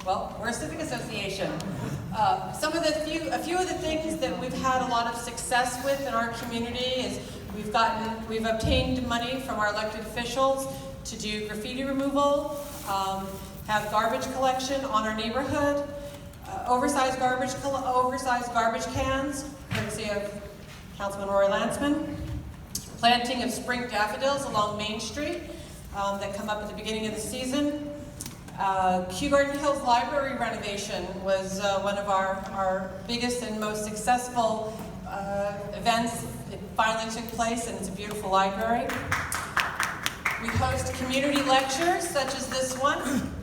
Well, we're a civic association. A few of the things that we've had a lot of success with in our community is we've obtained money from our elected officials to do graffiti removal, have garbage collection on our neighborhood, oversized garbage cans, courtesy of Councilman Rory Lancman, planting of spring daffodils along Main Street that come up at the beginning of the season. Kew Garden Hills Library renovation was one of our biggest and most successful events. It finally took place, and it's a beautiful library. We host community lectures such as this one.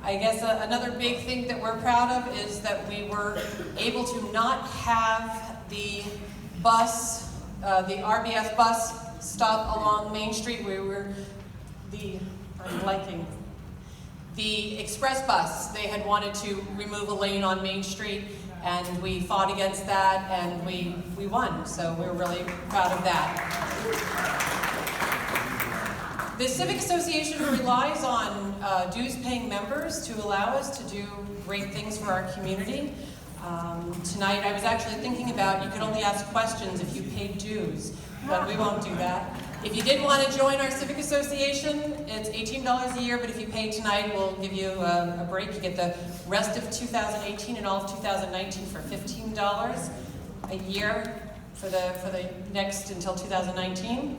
I guess another big thing that we're proud of is that we were able to not have the bus, the RBS bus stop along Main Street. We were the express bus. They had wanted to remove a lane on Main Street, and we fought against that, and we won. So we're really proud of that. The Civic Association relies on dues-paying members to allow us to do great things for our community. Tonight I was actually thinking about you could only ask questions if you paid dues, but we won't do that. If you did want to join our Civic Association, it's $18 a year, but if you pay tonight, we'll give you a break. You get the rest of 2018 and all of 2019 for $15 a year for the next until 2019.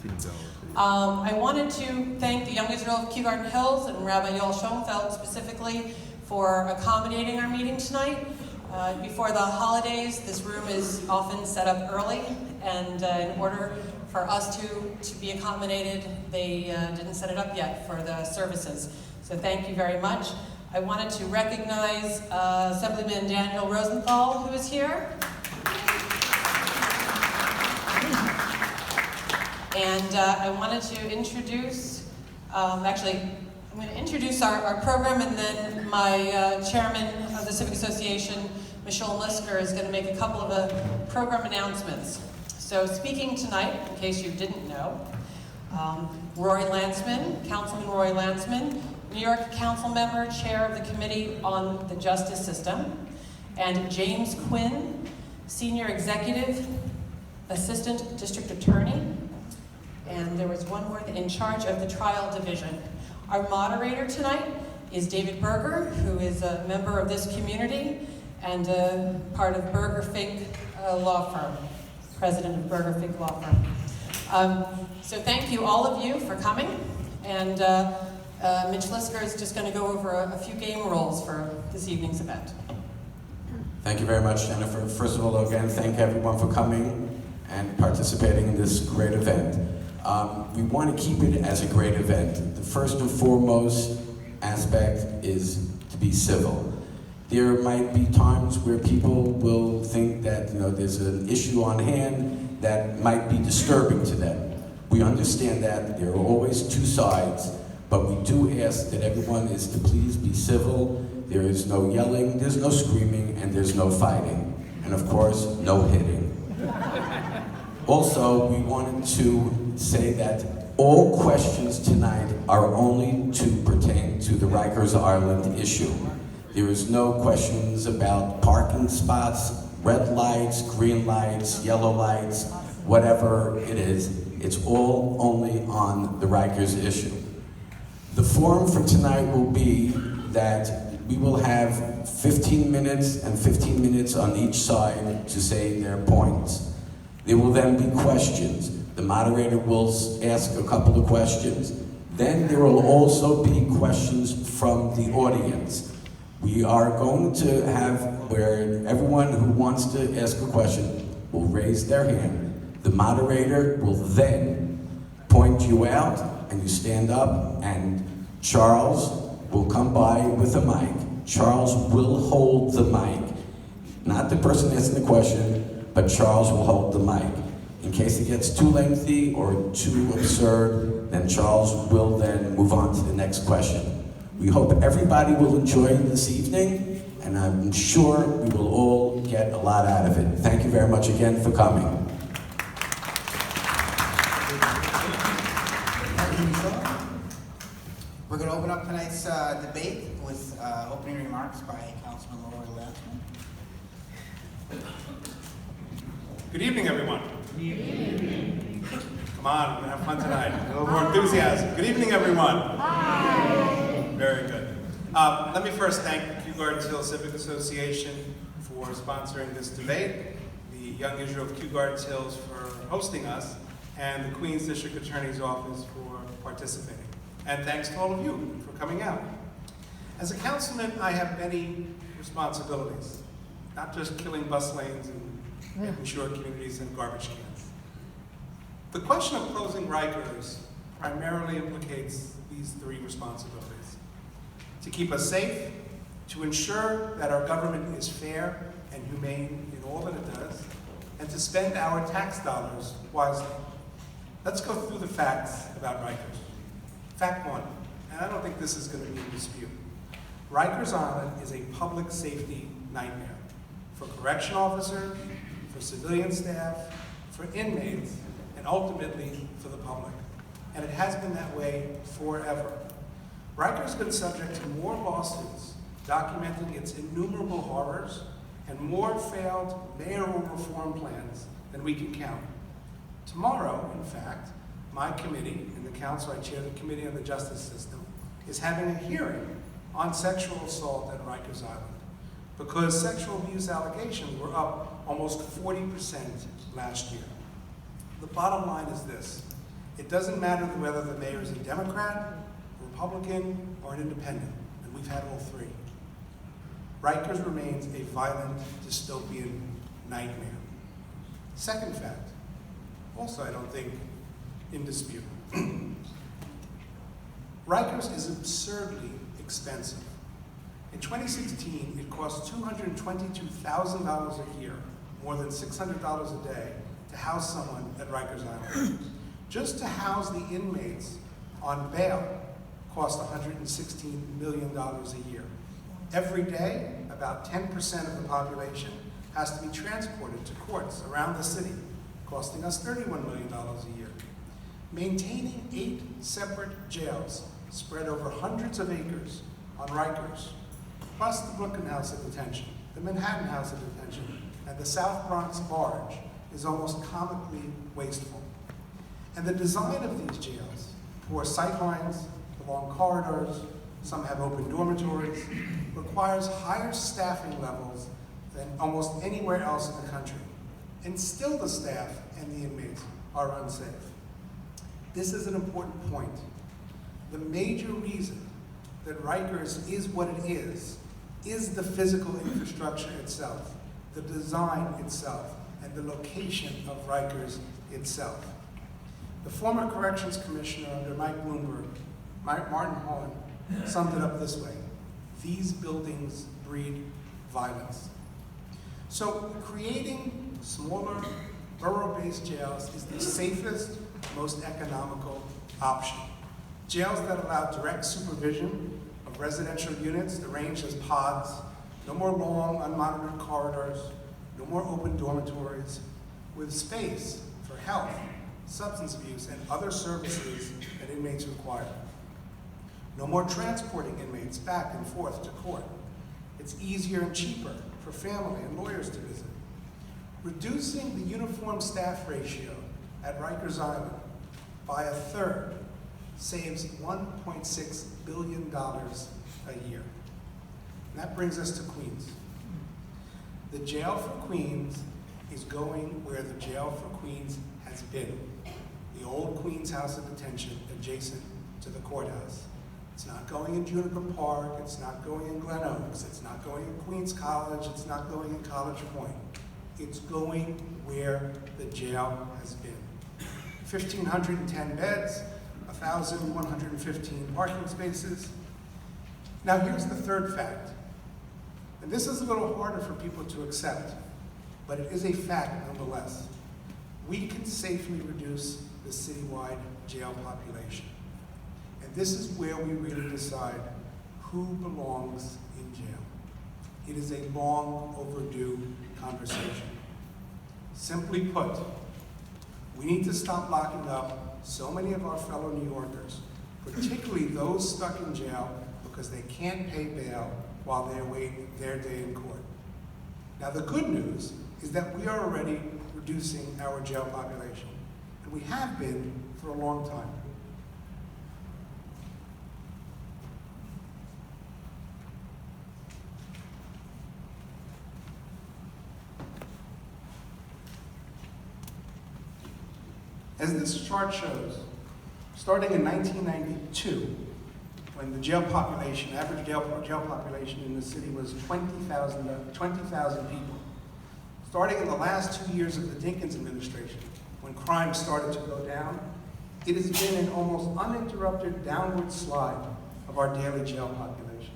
$18. I wanted to thank the Young Israel of Kew Garden Hills and Rabbi Yoel Schoenfeld specifically for accommodating our meeting tonight. Before the holidays, this room is often set up early, and in order for us to be accommodated, they didn't set it up yet for the services. So thank you very much. I wanted to recognize Assemblyman Daniel Rosenthal, who is here. And I wanted to introduce, I'm going to introduce our program, and then my chairman of the Civic Association, Michelle Lisker, is going to make a couple of program announcements. So speaking tonight, in case you didn't know, Rory Lancman, Councilman Rory Lancman, New York Council member, chair of the Committee on the Justice System, and James Quinn, senior executive assistant district attorney, and there was one more in charge of the trial division. Our moderator tonight is David Berger, who is a member of this community and part of Berger Fink Law Firm, president of Berger Fink Law Firm. So thank you, all of you, for coming. And Mitch Lisker is just going to go over a few game rules for this evening's event. Thank you very much, Jennifer. First of all, again, thank everyone for coming and participating in this great event. We want to keep it as a great event. The first and foremost aspect is to be civil. There might be times where people will think that there's an issue on hand that might be disturbing to them. We understand that there are always two sides, but we do ask that everyone is to please be civil. There is no yelling, there's no screaming, and there's no fighting. And of course, no hitting. Also, we wanted to say that all questions tonight are only to pertain to the Rikers Island issue. There is no questions about parking spots, red lights, green lights, yellow lights, whatever it is. It's all only on the Rikers issue. The forum for tonight will be that we will have 15 minutes and 15 minutes on each side to say their points. There will then be questions. The moderator will ask a couple of questions. Then there will also be questions from the audience. We are going to have where everyone who wants to ask a question will raise their hand. The moderator will then point you out, and you stand up, and Charles will come by with a mic. Charles will hold the mic. Not the person asking the question, but Charles will hold the mic. In case it gets too lengthy or too absurd, then Charles will then move on to the next question. We hope everybody will enjoy this evening, and I'm sure we will all get a lot out of it. Thank you very much again for coming. Thank you, Michelle. We're going to open up tonight's debate with opening remarks by Councilman Rory Lancman. Good evening, everyone. Good evening. Come on, we're gonna have fun tonight. A little more enthusiasm. Good evening, everyone. Hi. Very good. Let me first thank the Kew Gardens Hill Civic Association for sponsoring this debate, the Young Israel of Kew Gardens Hills for hosting us, and the Queens District Attorney's Office for participating. And thanks to all of you for coming out. As a councilman, I have many responsibilities, not just killing bus lanes and making sure communities have garbage cans. The question of closing Rikers primarily implicates these three responsibilities: to keep us safe, to ensure that our government is fair and humane in all that it does, and to spend our tax dollars wisely. Let's go through the facts about Rikers. Fact one, and I don't think this is going to be in dispute. Rikers Island is a public safety nightmare for correction officers, for civilian staff, for inmates, and ultimately for the public. And it has been that way forever. Rikers has been subject to more lawsuits documenting its innumerable horrors and more failed mayoral reform plans than we can count. Tomorrow, in fact, my committee, and the council, I chair the Committee on the Justice System, is having a hearing on sexual assault at Rikers Island because sexual abuse allegations were up almost 40% last year. The bottom line is this: it doesn't matter whether the mayor is a Democrat, Republican, or an independent, and we've had all three. Rikers remains a violent, dystopian nightmare. Second fact, also I don't think in dispute. Rikers is absurdly expensive. In 2016, it cost $222,000 a year, more than $600 a day, to house someone at Rikers Island. Just to house the inmates on bail cost $116 million a year. Every day, about 10% of the population has to be transported to courts around the city, costing us $31 million a year. Maintaining 8 separate jails spread over hundreds of acres on Rikers, plus the Brooklyn House of Detention, the Manhattan House of Detention, and the South Bronx Barge is almost comically wasteful. And the design of these jails, poor sightlines, long corridors, some have open dormitories, requires higher staffing levels than almost anywhere else in the country. And still the staff and the inmates are unsafe. This is an important point. The major reason that Rikers is what it is the physical infrastructure itself, the design itself, and the location of Rikers itself. The former Corrections Commissioner under Mike Bloomberg, Martin Holland, summed it up this way: these buildings breed violence. So creating smaller, borough-based jails is the safest, most economical option. Jails that allow direct supervision of residential units arranged as pods, no more long, unmonitored corridors, no more open dormitories, with space for health, substance abuse, and other services that inmates require. No more transporting inmates back and forth to court. It's easier and cheaper for family and lawyers to visit. Reducing the uniform staff ratio at Rikers Island by 1/3 saves $1.6 billion a year. And that brings us to Queens. The jail for Queens is going where the jail for Queens has been, the old Queens House of Detention adjacent to the courthouse. It's not going in Juniper Park, it's not going in Glen Oaks, it's not going in Queens College, it's not going in College Point. It's going where the jail has been. 1,510 beds, 1,115 parking spaces. Now here's the third fact, and this is a little harder for people to accept, but it is a fact nonetheless. We can safely reduce the citywide jail population. And this is where we really decide who belongs in jail. It is a long overdue conversation. Simply put, we need to stop locking up so many of our fellow New Yorkers particularly those stuck in jail because they can't pay bail while they await their day in court. Now, the good news is that we are already reducing our jail population, and we have been for a long time. As this chart shows, starting in 1992, when the jail population, average jail population in the city was 20,000 people, starting in the last 2 years of the Dinkins administration, when crime started to go down, it has been an almost uninterrupted downward slide of our daily jail population,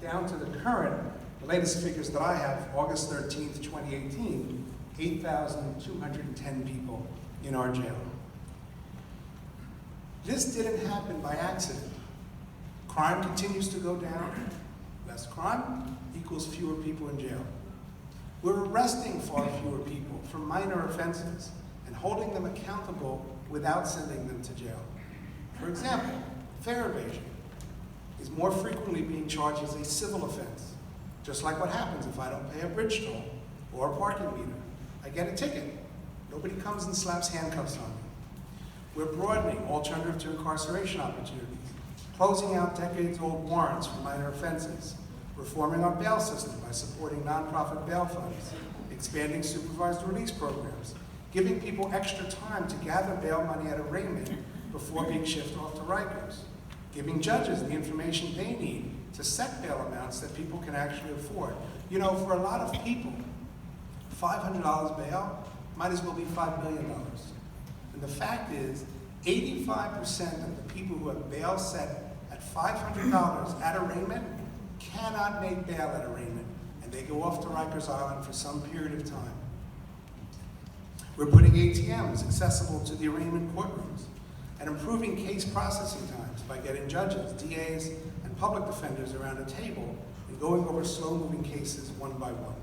down to the current, the latest figures that I have, August 13th, 2018, 8,210 people in our jail. This didn't happen by accident. Crime continues to go down. Less crime equals fewer people in jail. We're arresting far fewer people for minor offenses and holding them accountable without sending them to jail. For example, fare evasion is more frequently being charged as a civil offense, just like what happens if I don't pay a bridge toll or a parking meter. I get a ticket. Nobody comes and slaps handcuffs on me. We're broadening alternative to incarceration opportunities, closing out decades-old warrants for minor offenses, reforming our bail system by supporting nonprofit bail funds, expanding supervised release programs, giving people extra time to gather bail money at arraignment before being shipped off to Rikers, giving judges the information they need to set bail amounts that people can actually afford. You know, for a lot of people, $500 bail might as well be $5 million. And the fact is, 85% of the people who have bail set at $500 at arraignment cannot make bail at arraignment, and they go off to Rikers Island for some period of time. We're putting ATMs accessible to the arraignment courtrooms and improving case processing times by getting judges, DAs, and public defenders around a table and going over slow-moving cases one by one.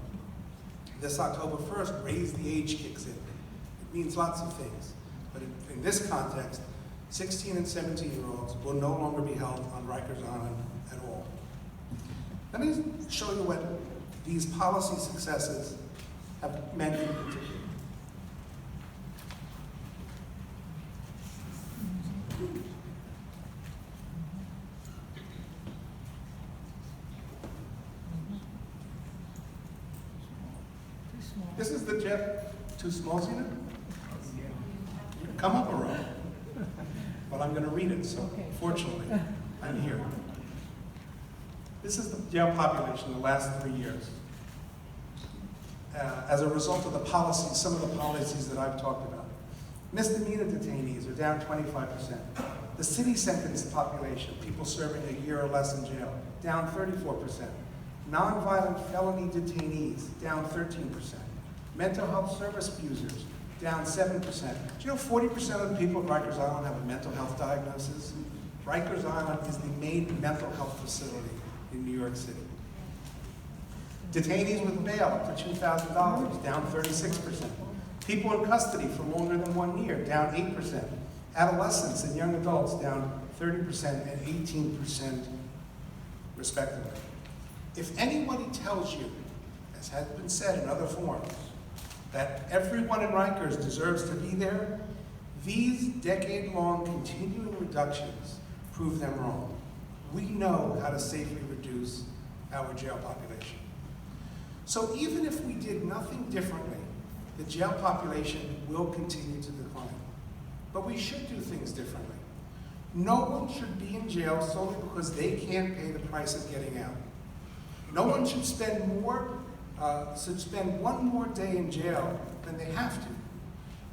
This October 1st, Raise the Age kicks in. It means lots of things. But in this context, 16 and 17-year-olds will no longer be held on Rikers Island at all. Let me show you what these policy successes have meant in particular. This is the jet. Too small, Zena? Come up a row. Well, I'm going to read it, so fortunately, I'm here. This is the jail population in the last 3 years. As a result of the policies, some of the policies that I've talked about. Misdemeanor detainees are down 25%. The city sentenced population, people serving a year or less in jail, down 34%. Nonviolent felony detainees, down 13%. Mental health service users, down 7%. Do you know 40% of the people at Rikers Island have a mental health diagnosis? Rikers Island is the main mental health facility in New York City. Detainees with bail up to $2,000, down 36%. People in custody for longer than 1 year, down 8%. Adolescents and young adults, down 30% and 18% respectively. If anybody tells you, as has been said in other forums, that everyone in Rikers deserves to be there, these decade-long continuing reductions prove them wrong. We know how to safely reduce our jail population. So even if we did nothing differently, the jail population will continue to decline. But we should do things differently. No one should be in jail solely because they can't pay the price of getting out. No one should spend one more day in jail than they have to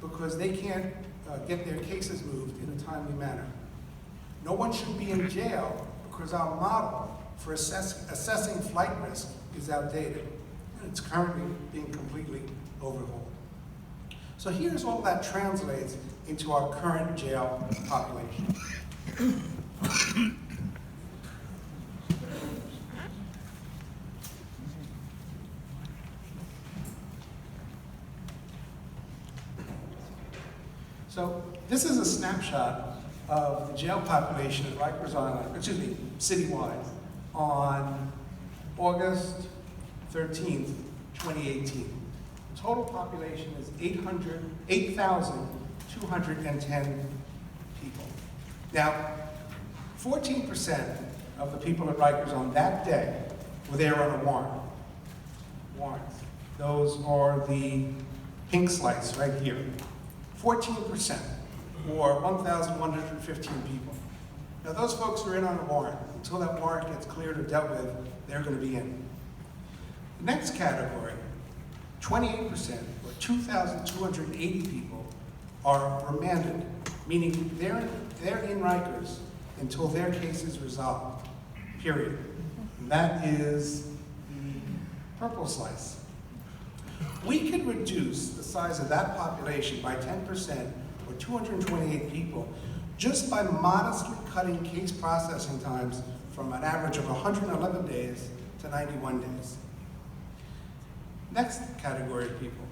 because they can't get their cases moved in a timely manner. No one should be in jail because our model for assessing flight risk is outdated and it's currently being completely overhauled. So here's all that translates into our current jail population. So this is a snapshot of the jail population at Rikers Island, citywide, on August 13th, 2018. The total population is 8,210 people. Now, 14% of the people at Rikers on that day were there on a warrant. Warrants. Those are the pink slice right here. 14%, or 1,115 people. Now those folks are in on a warrant. Until that warrant gets cleared or dealt with, they're going to be in. The next category, 28%, or 2,280 people, are remanded, meaning they're in Rikers until their case is resolved, period. And that is the purple slice. We could reduce the size of that population by 10%, or 228 people, just by modestly cutting case processing times from an average of 111 days to 91 days. Next category of people,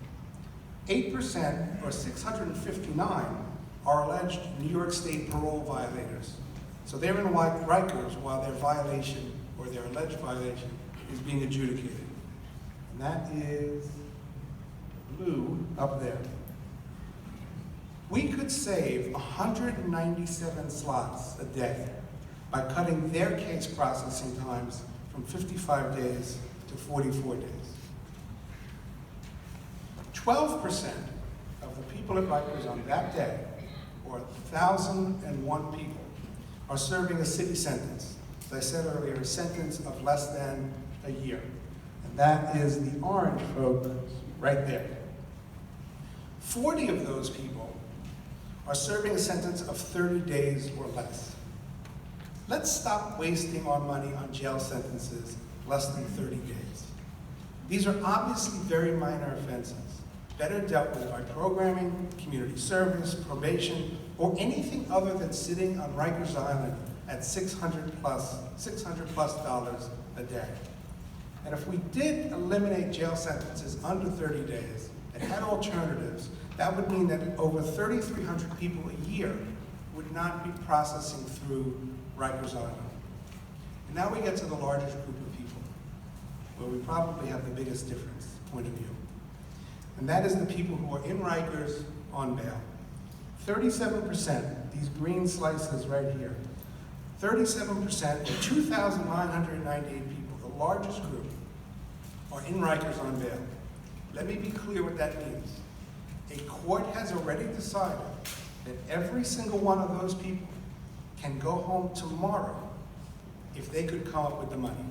8%, or 659, are alleged New York State parole violators. So they're in Rikers while their violation, or their alleged violation, is being adjudicated. And that is blue up there. We could save 197 slots a day by cutting their case processing times from 55 days to 44 days. 12% of the people at Rikers on that day, or 1,001 people, are serving a city sentence. As I said earlier, a sentence of less than a year. And that is the orange folks right there. 40 of those people are serving a sentence of 30 days or less. Let's stop wasting our money on jail sentences less than 30 days. These are obviously very minor offenses, better dealt with by programming, community service, probation, or anything other than sitting on Rikers Island at $600 plus a day. And if we did eliminate jail sentences under 30 days and had alternatives, that would mean that over 3,300 people a year would not be processing through Rikers Island. And now we get to the largest group of people, where we probably have the biggest difference, point of view. And that is the people who are in Rikers on bail. 37%, these green slices right here, 37%, or 2,998 people, the largest group, are in Rikers on bail. Let me be clear what that means. A court has already decided that every single one of those people can go home tomorrow if they could come up with the money.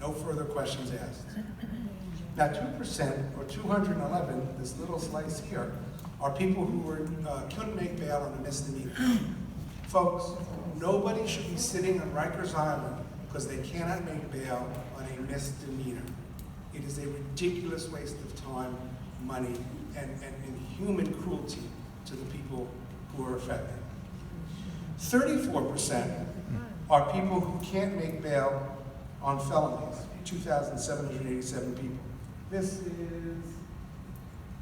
No further questions asked. Now 2%, or 211, this little slice here, are people who couldn't make bail on a misdemeanor. Folks, nobody should be sitting on Rikers Island because they cannot make bail on a misdemeanor. It is a ridiculous waste of time, money, and human cruelty to the people who are affected. 34% are people who can't make bail on felonies, 2,787 people. This is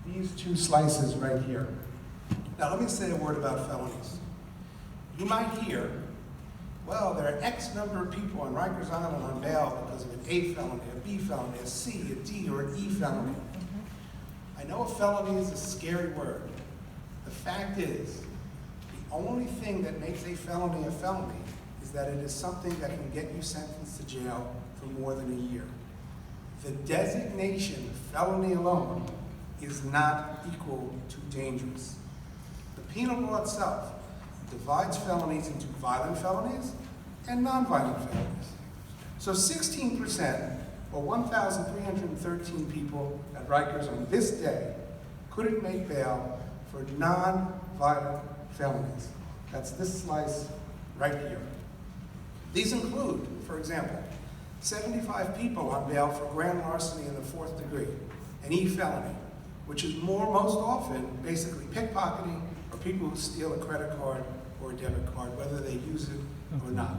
these two slices right here. Now let me say a word about felonies. You might hear, well, there are X number of people on Rikers Island on bail because of an A felony, a B felony, a C, a D, or an E felony. I know a felony is a scary word. The fact is, the only thing that makes a felony is that it is something that can get you sentenced to jail for more than a year. The designation felony alone is not equal to dangerous. The penal law itself divides felonies into violent felonies and non-violent felonies. So 16%, or 1,313 people at Rikers on this day couldn't make bail for non-violent felonies. That's this slice right here. These include, for example, 75 people on bail for grand larceny in the 4th degree, an E felony, which is most often basically pickpocketing or people who steal a credit card or a debit card, whether they use it or not.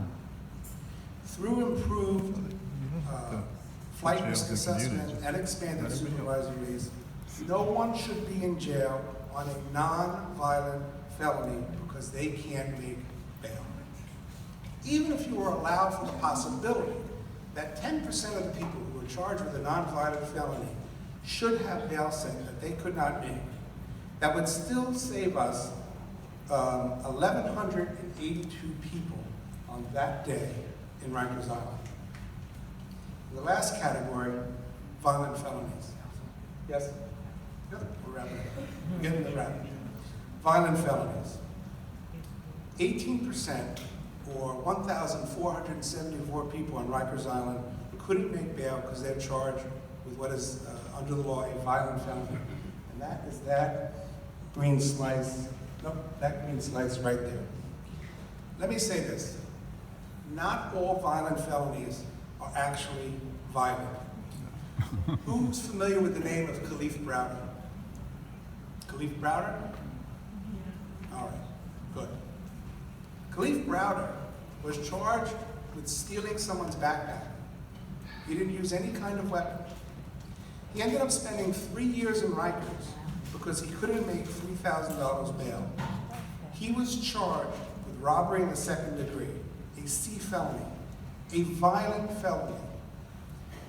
Through improved flight risk assessment and expanded supervisories, no one should be in jail on a non-violent felony because they can't make even if you were allowed for the possibility that 10% of the people who were charged with a nonviolent felony should have bail set that they could not make, that would still save us 1,182 people on that day in Rikers Island. The last category, violent felonies. Yes? Yep, we're wrapping it up. We're getting the wrap. Violent felonies. 18%, or 1,474 people on Rikers Island couldn't make bail because they're charged with what is, under the law, a violent felony. And that is that green slice. Nope, that green slice right there. Let me say this. Not all violent felonies are actually violent. Who's familiar with the name of Khalif Browder? Khalif Browder? All right, good. Khalif Browder was charged with stealing someone's backpack. He didn't use any kind of weapon. He ended up spending 3 years in Rikers because he couldn't make $3,000 bail. He was charged with robbery in the second degree, a C felony, a violent felony.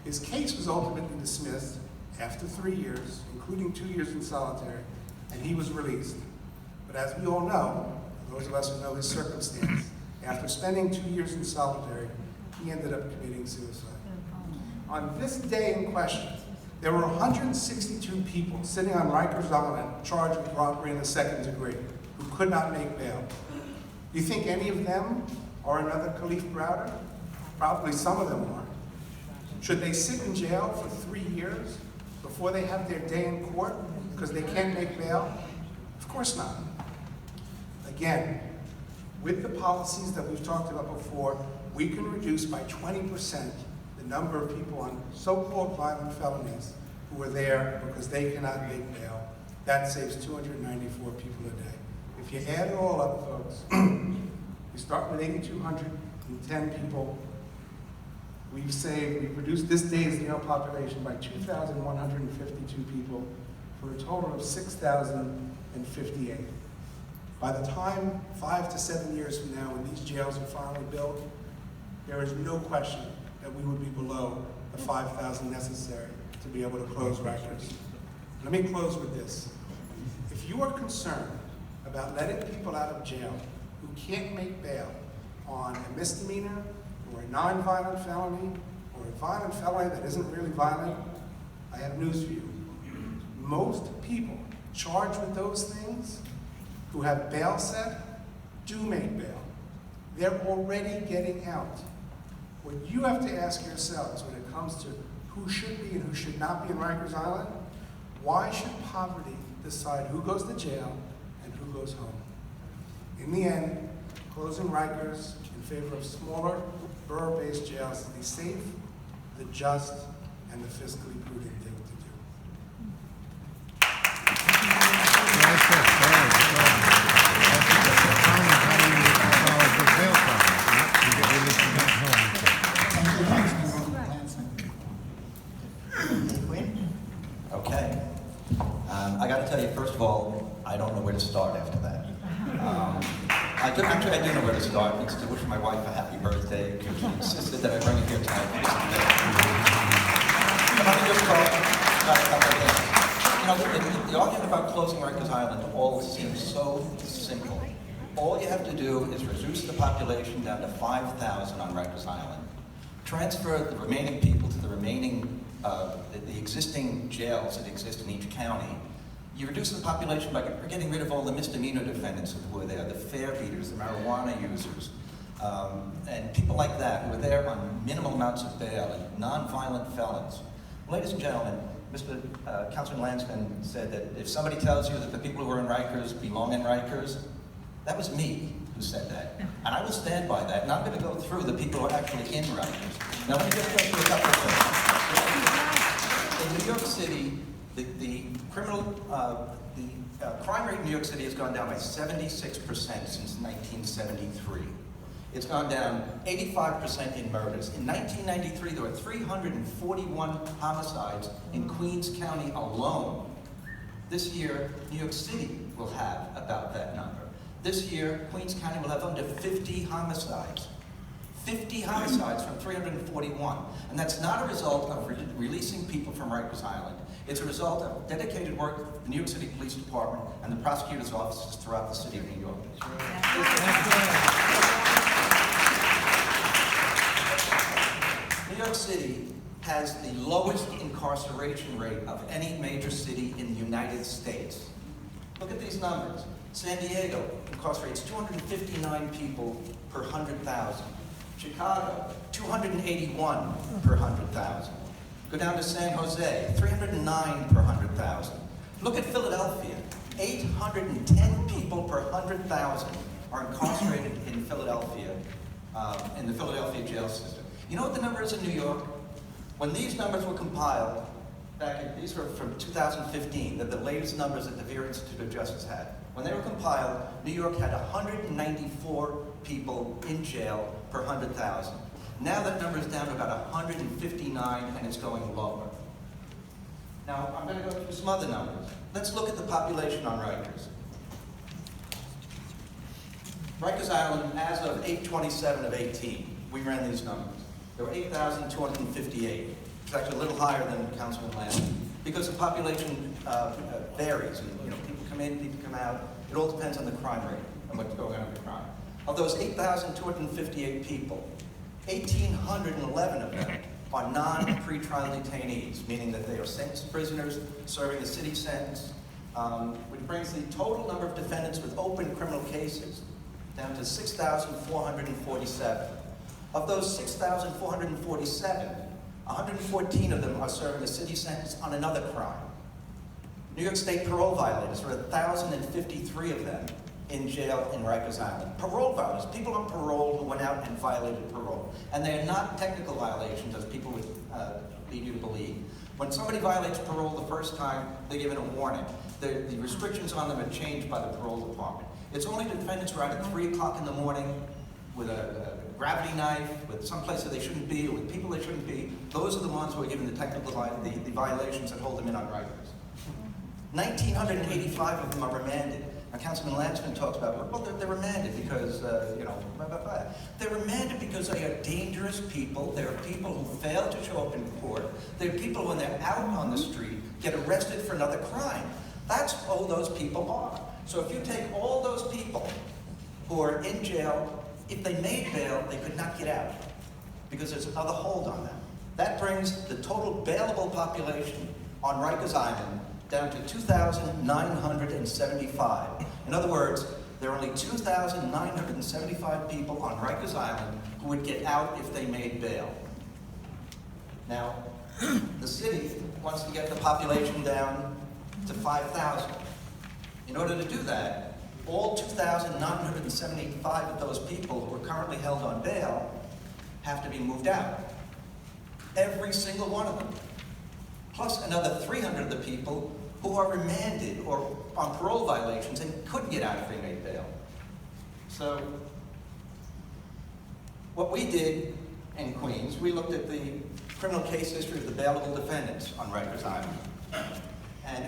His case was ultimately dismissed after 3 years, including 2 years in solitary, and he was released. But as we all know, those of us who know his circumstance, after spending 2 years in solitary, he ended up committing suicide. On this day in question, there were 162 people sitting on Rikers Island charged with robbery in the second degree who could not make bail. Do you think any of them are another Khalif Browder? Probably some of them are. Should they sit in jail for 3 years before they have their day in court because they can't make bail? Of course not. Again, with the policies that we've talked about before, we can reduce by 20% the number of people on so-called violent felonies who are there because they cannot make bail. That saves 294 people a day. If you add it all up, folks, we start with 8,210 people. We've reduced this day's jail population by 2,152 people for a total of 6,058. By the time 5 to 7 years from now, when these jails are finally built, there is no question that we would be below the 5,000 necessary to be able to close Rikers. Let me close with this. If you are concerned about letting people out of jail who can't make bail on a misdemeanor or a non-violent felony or a violent felony that isn't really violent, I have news for you. Most people charged with those things who have bail set do make bail. They're already getting out. What you have to ask yourselves when it comes to who should be and who should not be in Rikers Island, why should poverty decide who goes to jail and who goes home? In the end, closing Rikers in favor of smaller, borough-based jails is the safe, the just, and the fiscally prudent thing to do. Okay. I got to tell you, first of all, I don't know where to start after that. I do know where to start. It's to wish my wife a happy birthday, because she insisted that I bring it here tonight. But let me just talk about a couple of things. You know, the argument about closing Rikers Island all seems so simple. All you have to do is reduce the population down to 5,000 on Rikers Island. Transfer the remaining people to the remaining, the existing jails that exist in each county. You reduce the population by getting rid of all the misdemeanor defendants who are there, the fare beaters, the marijuana users, and people like that who are there on minimal amounts of bail and non-violent felons. Ladies and gentlemen, Mr. Councilman Lancman said that if somebody tells you that the people who are in Rikers belong in Rikers, that was me who said that. And I will stand by that, and I'm going to go through the people who are actually in Rikers. Now let me just go through a couple of things. In New York City, the crime rate in New York City has gone down by 76% since 1973. It's gone down 85% in murders. In 1993, there were 341 homicides in Queens County alone. This year, New York City will have about that number. This year, Queens County will have under 50 homicides. 50 homicides from 341. And that's not a result of releasing people from Rikers Island. It's a result of dedicated work of the New York City Police Department and the prosecutor's offices throughout the city of New York. New York City has the lowest incarceration rate of any major city in the United States. Look at these numbers. San Diego incarcerates 259 people per 100,000. Chicago, 281 per 100,000. Go down to San Jose, 309 per 100,000. Look at Philadelphia, 810 people per 100,000 are incarcerated in Philadelphia, in the Philadelphia jail system. You know what the number is in New York? When these numbers were compiled, these were from 2015, the latest numbers that the Vera Institute of Justice had. When they were compiled, New York had 194 people in jail per 100,000. Now that number is down to about 159, and it's going lower. Now, I'm going to go through some other numbers. Let's look at the population on Rikers. Rikers Island, as of 8/27 of 18, we ran these numbers. There were 8,258. It's actually a little higher than Councilman Lancman, because the population varies. And, people come in, people come out. It all depends on the crime rate and what's going on with crime. Of those 8,258 people, 1,811 of them are non-pretrial detainees, meaning that they are sentenced prisoners serving a city sentence, which brings the total number of defendants with open criminal cases down to 6,447. Of those 6,447, 114 of them are serving a city sentence on another crime. New York State parole violators, there are 1,053 of them in jail in Rikers Island. Parole violators, people on parole who went out and violated parole. And they are not technical violations, as people would lead you to believe. When somebody violates parole the first time, they're given a warning. The restrictions on them are changed by the parole department. It's only defendants who are out at 3 o'clock in the morning with a gravity knife, with some place that they shouldn't be, or with people they shouldn't be. Those are the ones who are given the technical the violations that hold them in on Rikers. 1,985 of them are remanded. Now, Councilman Lancman talks about, well, they're remanded because, blah, blah, blah. They're remanded because they are dangerous people. They are people who fail to show up in court. They're people, when they're out on the street, get arrested for another crime. That's all those people are. So if you take all those people who are in jail, if they made bail, they could not get out because there's another hold on them. That brings the total bailable population on Rikers Island down to 2,975. In other words, there are only 2,975 people on Rikers Island who would get out if they made bail. Now, the city wants to get the population down to 5,000. In order to do that, all 2,975 of those people who are currently held on bail have to be moved out. Every single one of them. Plus another 300 of the people who are remanded or on parole violations and couldn't get out if they made bail. So, what we did in Queens, we looked at the criminal case history of the bailable defendants on Rikers Island. And,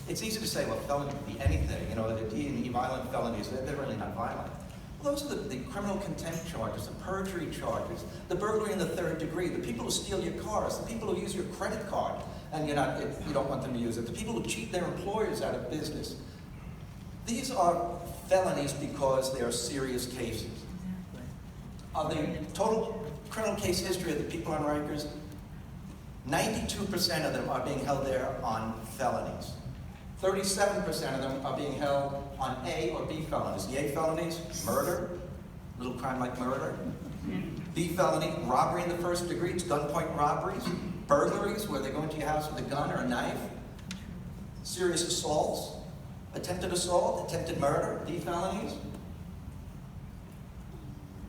it's easy to say, well, felony could be anything. The D and E violent felonies, they're really not violent. Well, those are the criminal contempt charges, the perjury charges, the burglary in the third degree, the people who steal your cars, the people who use your credit card and you don't want them to use it, the people who cheat their employers out of business. These are felonies because they are serious cases. Of the total criminal case history of the people on Rikers, 92% of them are being held there on felonies. 37% of them are being held on A or B felonies. The A felonies, murder, little crime like murder. B felony, robbery in the first degree, it's gunpoint robberies. Burglaries, where they go into your house with a gun or a knife. Serious assaults, attempted assault, attempted murder, D felonies.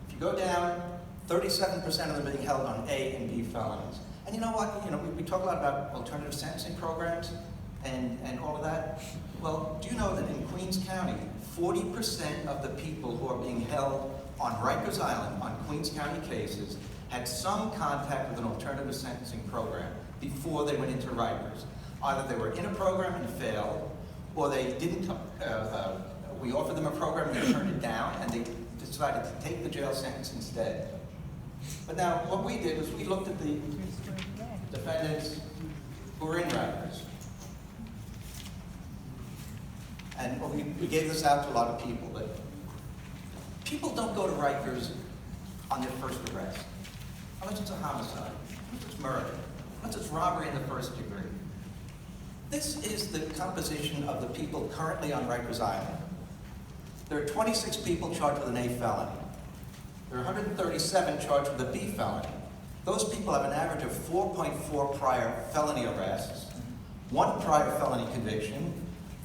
If you go down, 37% of them are being held on A and B felonies. And you know what? We talk a lot about alternative sentencing programs and all of that. Well, do you know that in Queens County, 40% of the people who are being held on Rikers Island on Queens County cases had some contact with an alternative sentencing program before they went into Rikers. Either they were in a program and failed, or they didn't, we offered them a program and they turned it down, and they decided to take the jail sentence instead. But now, what we did is we looked at the defendants who were in Rikers. And we gave this out to a lot of people, but people don't go to Rikers on their first arrest. Unless it's a homicide, unless it's murder, unless it's robbery in the first degree. This is the composition of the people currently on Rikers Island. There are 26 people charged with an A felony. There are 137 charged with a B felony. Those people have an average of 4.4 prior felony arrests, 1 prior felony conviction,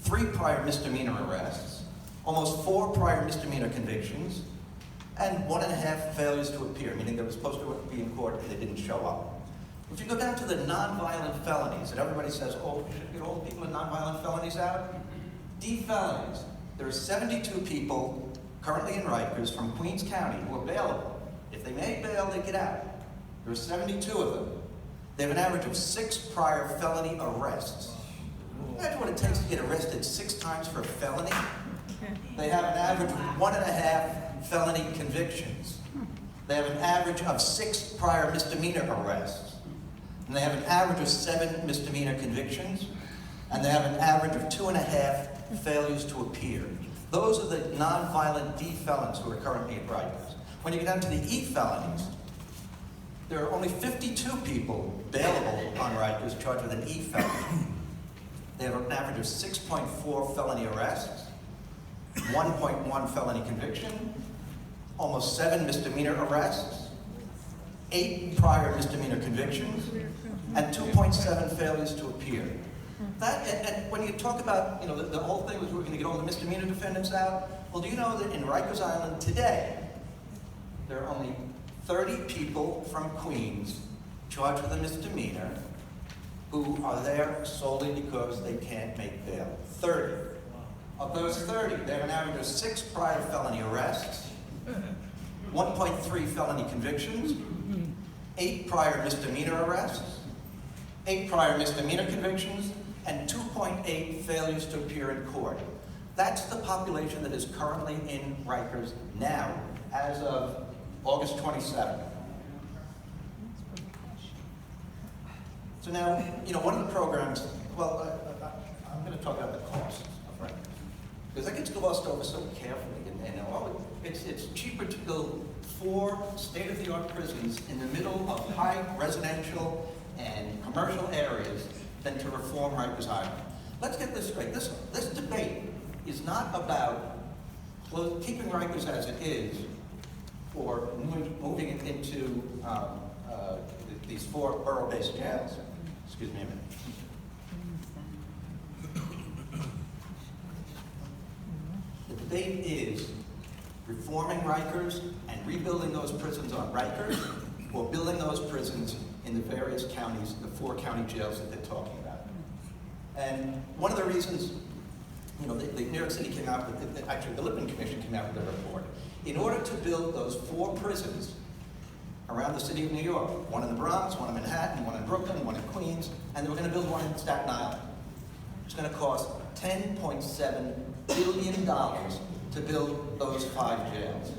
3 prior misdemeanor arrests, almost 4 prior misdemeanor convictions, and 1.5 failures to appear, meaning they were supposed to be in court and they didn't show up. If you go down to the nonviolent felonies, and everybody says, oh, we should get all the people with nonviolent felonies out. D felonies. There are 72 people currently in Rikers from Queens County who are bailable. If they make bail, they get out. There are 72 of them. They have an average of 6 prior felony arrests. Imagine what it takes to get arrested 6 times for a felony. They have an average of 1.5 felony convictions. They have an average of 6 prior misdemeanor arrests. And they have an average of 7 misdemeanor convictions. And they have an average of 2.5 failures to appear. Those are the nonviolent D felons who are currently at Rikers. When you get down to the E felonies, there are only 52 people bailable on Rikers charged with an E felony. They have an average of 6.4 felony arrests, 1.1 felony conviction, almost 7 misdemeanor arrests, 8 prior misdemeanor convictions, and 2.7 failures to appear. That, and when you talk about, you know, the whole thing was we're going to get all the misdemeanor defendants out. Well, do you know that in Rikers Island today, there are only 30 people from Queens charged with a misdemeanor who are there solely because they can't make bail. 30. Of those 30, they have an average of 6 prior felony arrests, 1.3 felony convictions, 8 prior misdemeanor arrests, 8 prior misdemeanor convictions, and 2.8 failures to appear in court. That's the population that is currently in Rikers now, as of August 27th. So now, you know, one of the programs, well, I'm going to talk about the costs of Rikers, because that gets glossed over so carefully. And oh, it's cheaper to build 4 state-of-the-art prisons in the middle of high residential and commercial areas than to reform Rikers Island. Let's get this straight. This debate is not about keeping Rikers as it is or moving it into these 4 borough-based jails. Excuse me a minute. The debate is reforming Rikers and rebuilding those prisons on Rikers, or building those prisons in the various counties, the 4 county jails that they're talking about. And one of the reasons, you know, the New York City came out with, actually the Lippman Commission came out with a report. In order to build those 4 prisons around the city of New York, one in the Bronx, one in Manhattan, one in Brooklyn, one in Queens, and they were going to build one in Staten Island. It's going to cost $10.7 billion to build those 5 jails.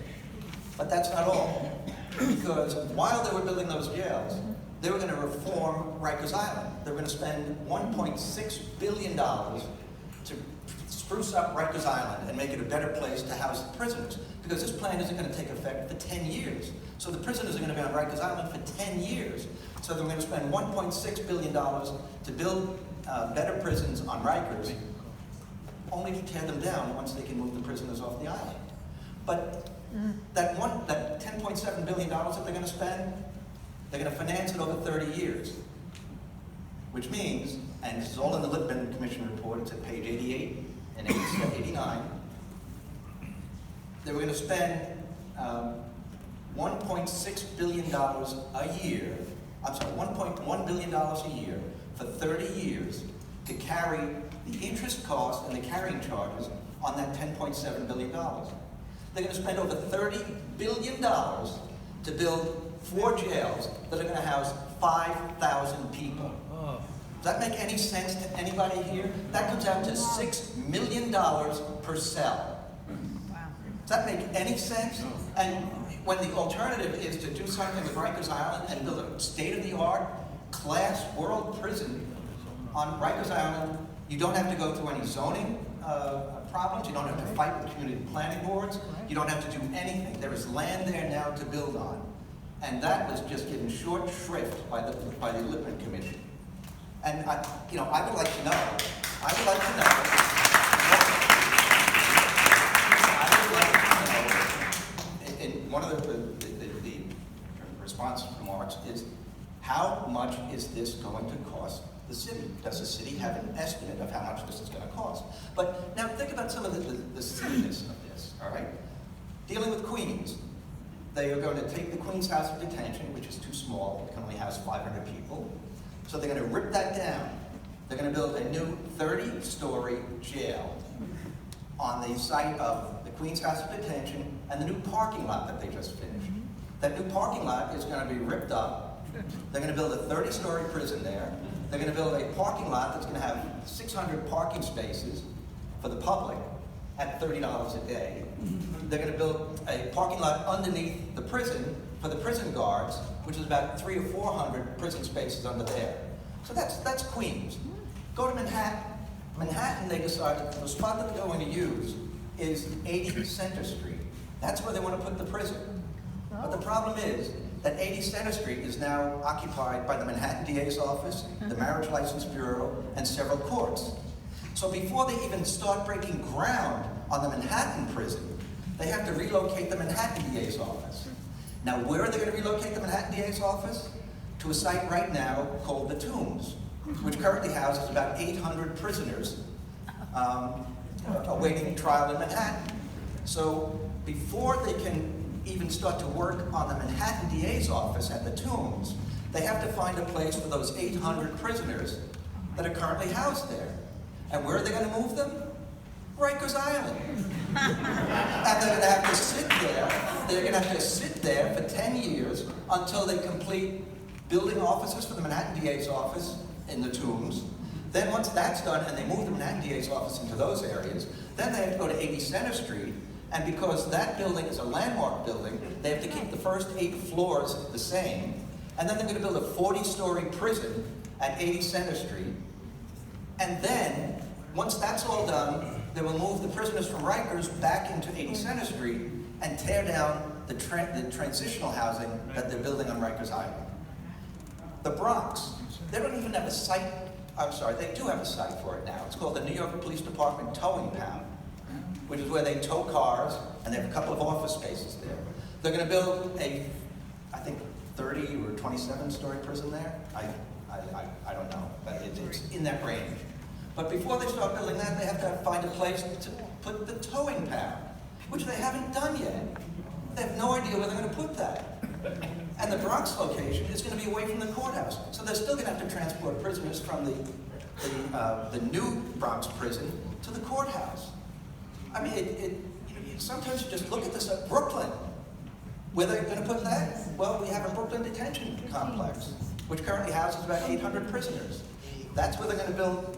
But that's not all. Because while they were building those jails, they were going to reform Rikers Island. They were going to spend $1.6 billion to spruce up Rikers Island and make it a better place to house the prisoners. Because this plan isn't going to take effect for 10 years. So the prisoners are going to be on Rikers Island for 10 years. So they're going to spend $1.6 billion to build better prisons on Rikers, only to tear them down once they can move the prisoners off the island. But that $10.7 billion that they're going to spend, they're going to finance it over 30 years. Which means, and this is all in the Lippman Commission report, it's at page 88 and 89, they were going to spend $1.6 billion a year, $1.1 billion a year for 30 years to carry the interest cost and the carrying charges on that $10.7 billion. They're going to spend over $30 billion to build 4 jails that are going to house 5,000 people. Does that make any sense to anybody here? That comes out to $6 million per cell. Does that make any sense? And when the alternative is to do something with Rikers Island and build a state-of-the-art class world prison on Rikers Island, you don't have to go through any zoning problems, you don't have to fight with community planning boards, you don't have to do anything. There is land there now to build on. And that was just given short shrift by the Lancman Commission. And I would like to know, in one of the response remarks is, how much is this going to cost the city? Does the city have an estimate of how much this is going to cost? But now think about some of the silliness of this, all right? Dealing with Queens. They are going to take the Queens House of Detention, which is too small, it can only house 500 people. So they're going to rip that down. They're going to build a new 30-story jail on the site of the Queens House of Detention and the new parking lot that they just finished. That new parking lot is going to be ripped up. They're going to build a 30-story prison there. They're going to build a parking lot that's going to have 600 parking spaces for the public at $30 a day. They're going to build a parking lot underneath the prison for the prison guards, which is about 300 or 400 prison spaces under there. So that's Queens. Go to Manhattan. Manhattan, they decided the spot that they're going to use is 80 Center Street. That's where they want to put the prison. But the problem is that 80 Center Street is now occupied by the Manhattan DA's office, the Marriage License Bureau, and several courts. So before they even start breaking ground on the Manhattan prison, they have to relocate the Manhattan DA's office. Now, where are they going to relocate the Manhattan DA's office? To a site right now called the Tombs, which currently houses about 800 prisoners awaiting trial in Manhattan. So before they can even start to work on the Manhattan DA's office at the Tombs, they have to find a place for those 800 prisoners that are currently housed there. And where are they going to move them? Rikers Island. And they're going to have to sit there. They're going to have to sit there for 10 years until they complete building offices for the Manhattan DA's office in the Tombs. Then once that's done and they move the Manhattan DA's office into those areas, then they have to go to 80 Center Street. And because that building is a landmark building, they have to keep the first 8 floors the same. And then they're going to build a 40-story prison at 80 Center Street. And then, once that's all done, they will move the prisoners from Rikers back into 80 Center Street and tear down the transitional housing that they're building on Rikers Island. The Bronx, they don't even have a site. I'm sorry, they do have a site for it now. It's called the New York Police Department Towing Pound, which is where they tow cars, and they have a couple of office spaces there. They're going to build a, I think, 30 or 27-story prison there. I don't know, but it's in that range. But before they start building that, they have to find a place to put the towing pound, which they haven't done yet. They have no idea where they're going to put that. And the Bronx location is going to be away from the courthouse. So they're still going to have to transport prisoners from the new Bronx prison to the courthouse. I mean, sometimes you just look at this at Brooklyn. Where they're going to put that? Well, we have a Brooklyn detention complex, which currently houses about 800 prisoners. That's where they're going to build.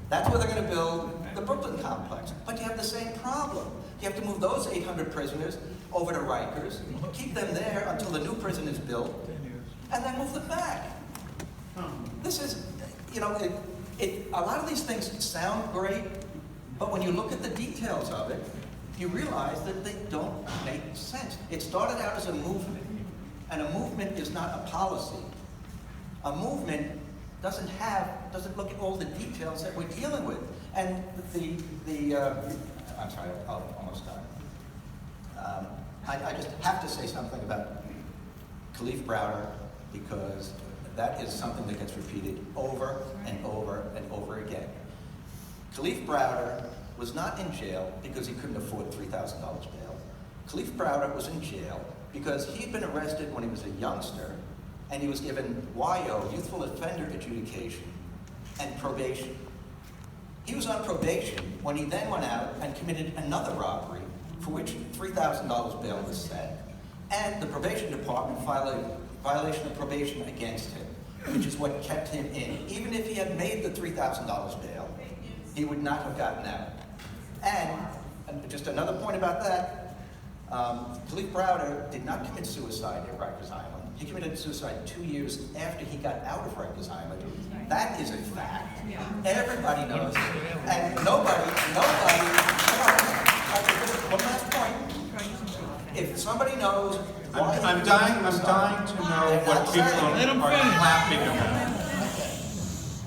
That's where they're going to build the Brooklyn complex. But you have the same problem. You have to move those 800 prisoners over to Rikers, keep them there until the new prison is built, and then move them back. This is, a lot of these things sound great, but when you look at the details of it, you realize that they don't make sense. It started out as a movement, and a movement is not a policy. A movement doesn't look at all the details that we're dealing with. And I'm sorry, I'm almost done. I just have to say something about Kalief Browder, because that is something that gets repeated over and over and over again. Kalief Browder was not in jail because he couldn't afford $3,000 bail. Kalief Browder was in jail because he'd been arrested when he was a youngster, and he was given YO, youthful offender adjudication, and probation. He was on probation when he then went out and committed another robbery for which $3,000 bail was set, and the probation department filed a violation of probation against him, which is what kept him in. Even if he had made the $3,000 bail, he would not have gotten out. And And just another point about that, Khalif Browder did not commit suicide at Rikers Island. He committed suicide 2 years after he got out of Rikers Island. That is a fact. Everybody knows. And nobody, one last point. If somebody knows why... I'm dying to know what people are clapping about.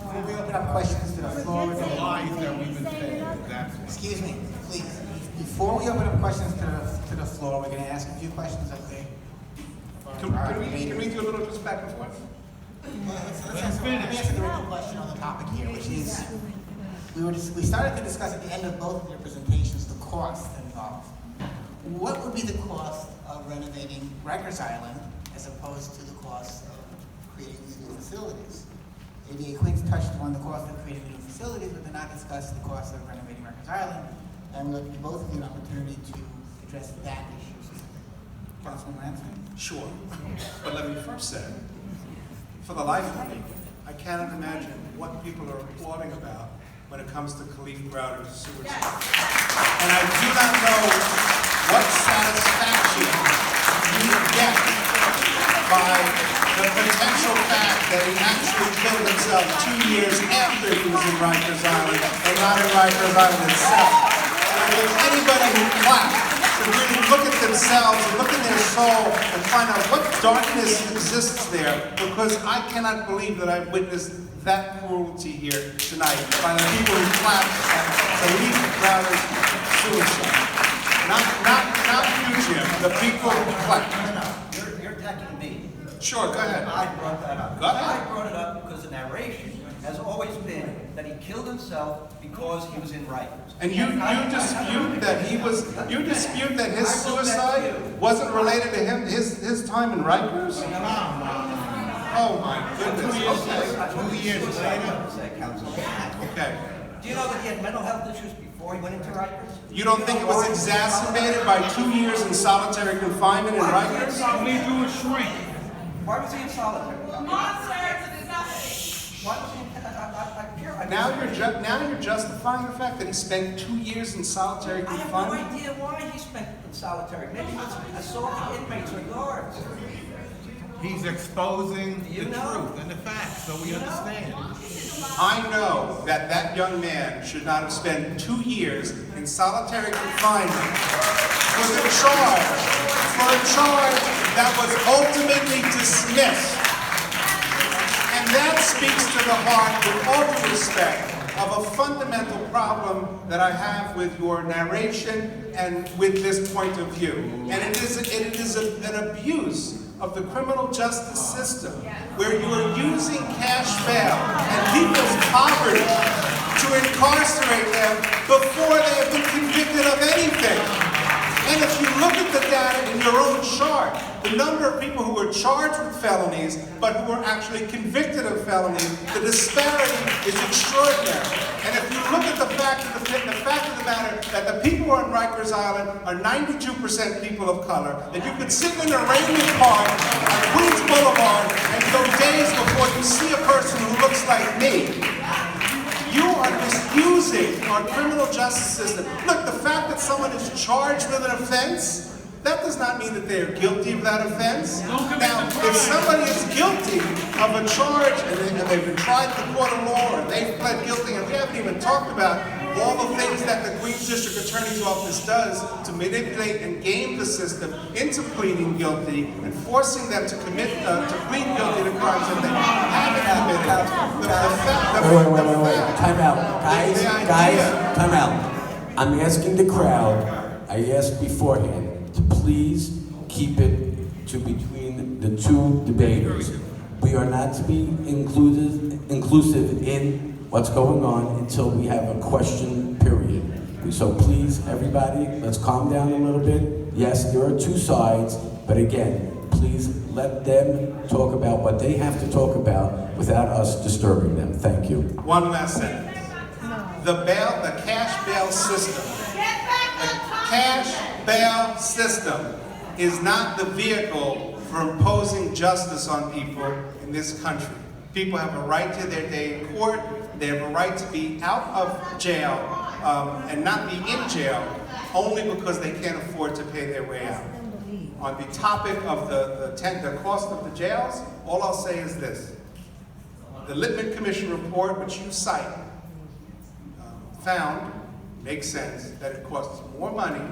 Before we open up questions to the floor, we're gonna... Lies that we've been saying. Exactly. Excuse me, please. Before we open up questions to the floor, we're gonna ask a few questions up there. Can we do a little just back and forth? Let me answer the original question on the topic here, which is, we started to discuss at the end of both of your presentations the cost involved. What would be the cost of renovating Rikers Island as opposed to the cost of creating these new facilities? ADA Quinn's touched on the cost of creating new facilities, but did not discuss the cost of renovating Rikers Island. And we'll give both of you an opportunity to address that issue. Councilman Lancman. Sure. But let me first say, for the life of me, I cannot imagine what people are applauding about when it comes to Khalif Browder's suicide. And I do not know what satisfaction you get by the potential fact that he actually killed himself 2 years after he was in Rikers Island and not in Rikers Island itself. And if anybody who claps to really look at themselves and look in their soul and find out what darkness exists there, because I cannot believe that I've witnessed that cruelty here tonight by the people who clapped at Khalif Browder's suicide. Not you, Jim, the people who clapped. No, you're attacking me. Sure, go ahead. I brought that up. Go ahead. I brought it up because the narration has always been that he killed himself because he was in Rikers. And you dispute that his suicide wasn't related to his time in Rikers? Oh my goodness. 2 years later. Okay. Do you know that he had mental health issues before he went into Rikers? You don't think it was exacerbated by 2 years in solitary confinement in Rikers? All he do is shrink. Why was he in solitary? Why was he in... Now you're justifying the fact that he spent 2 years in solitary I have no confinement? idea why he spent in solitary. Maybe he was assaulting inmates or guards. He's exposing You the know? truth and the facts so we understand. I know that young man should not have spent 2 years in solitary confinement for a charge that was ultimately dismissed. And that speaks to the heart, with all due respect, of a fundamental problem that I have with your narration and with this point of view. And it is an abuse of the criminal justice system, where you are using cash bail and people's poverty to incarcerate them before they have been convicted of anything. And if you look at the data in your own chart, the number of people who were charged with felonies, but who were actually convicted of felonies, the disparity is extraordinary. And if you look at the fact of the matter that the people on Rikers Island are 92% people of color, that you could sit in a Raymond Park on Queens Boulevard and go days before you see a person who looks like me. You are misusing our criminal justice system. Look, the fact that someone is charged with an offense, that does not mean that they are guilty of that offense. Now, if somebody is guilty of a charge and they've been tried in the court of law or they've pled guilty, and we haven't even talked about all the things that the Queens District Attorney's Office does to manipulate and game the system into pleading guilty and forcing them to plead guilty to crimes that they haven't committed. Wait. Time out. Guys, time out. I'm asking the crowd, I asked beforehand, to please keep it to between the two debaters. We are not to be inclusive in what's going on until we have a question period. So please, everybody, let's calm down a little bit. Yes, there are two sides, but again, please let them talk about what they have to talk about without us disturbing them. Thank you. One last sentence. The cash bail system. The cash bail system is not the vehicle for imposing justice on people in this country. People have a right to their day in court. They have a right to be out of jail and not be in jail only because they can't afford to pay their way out. On the topic of the cost of the jails, all I'll say is this. The Lippman Commission report, which you cite, found, makes sense, that it costs more money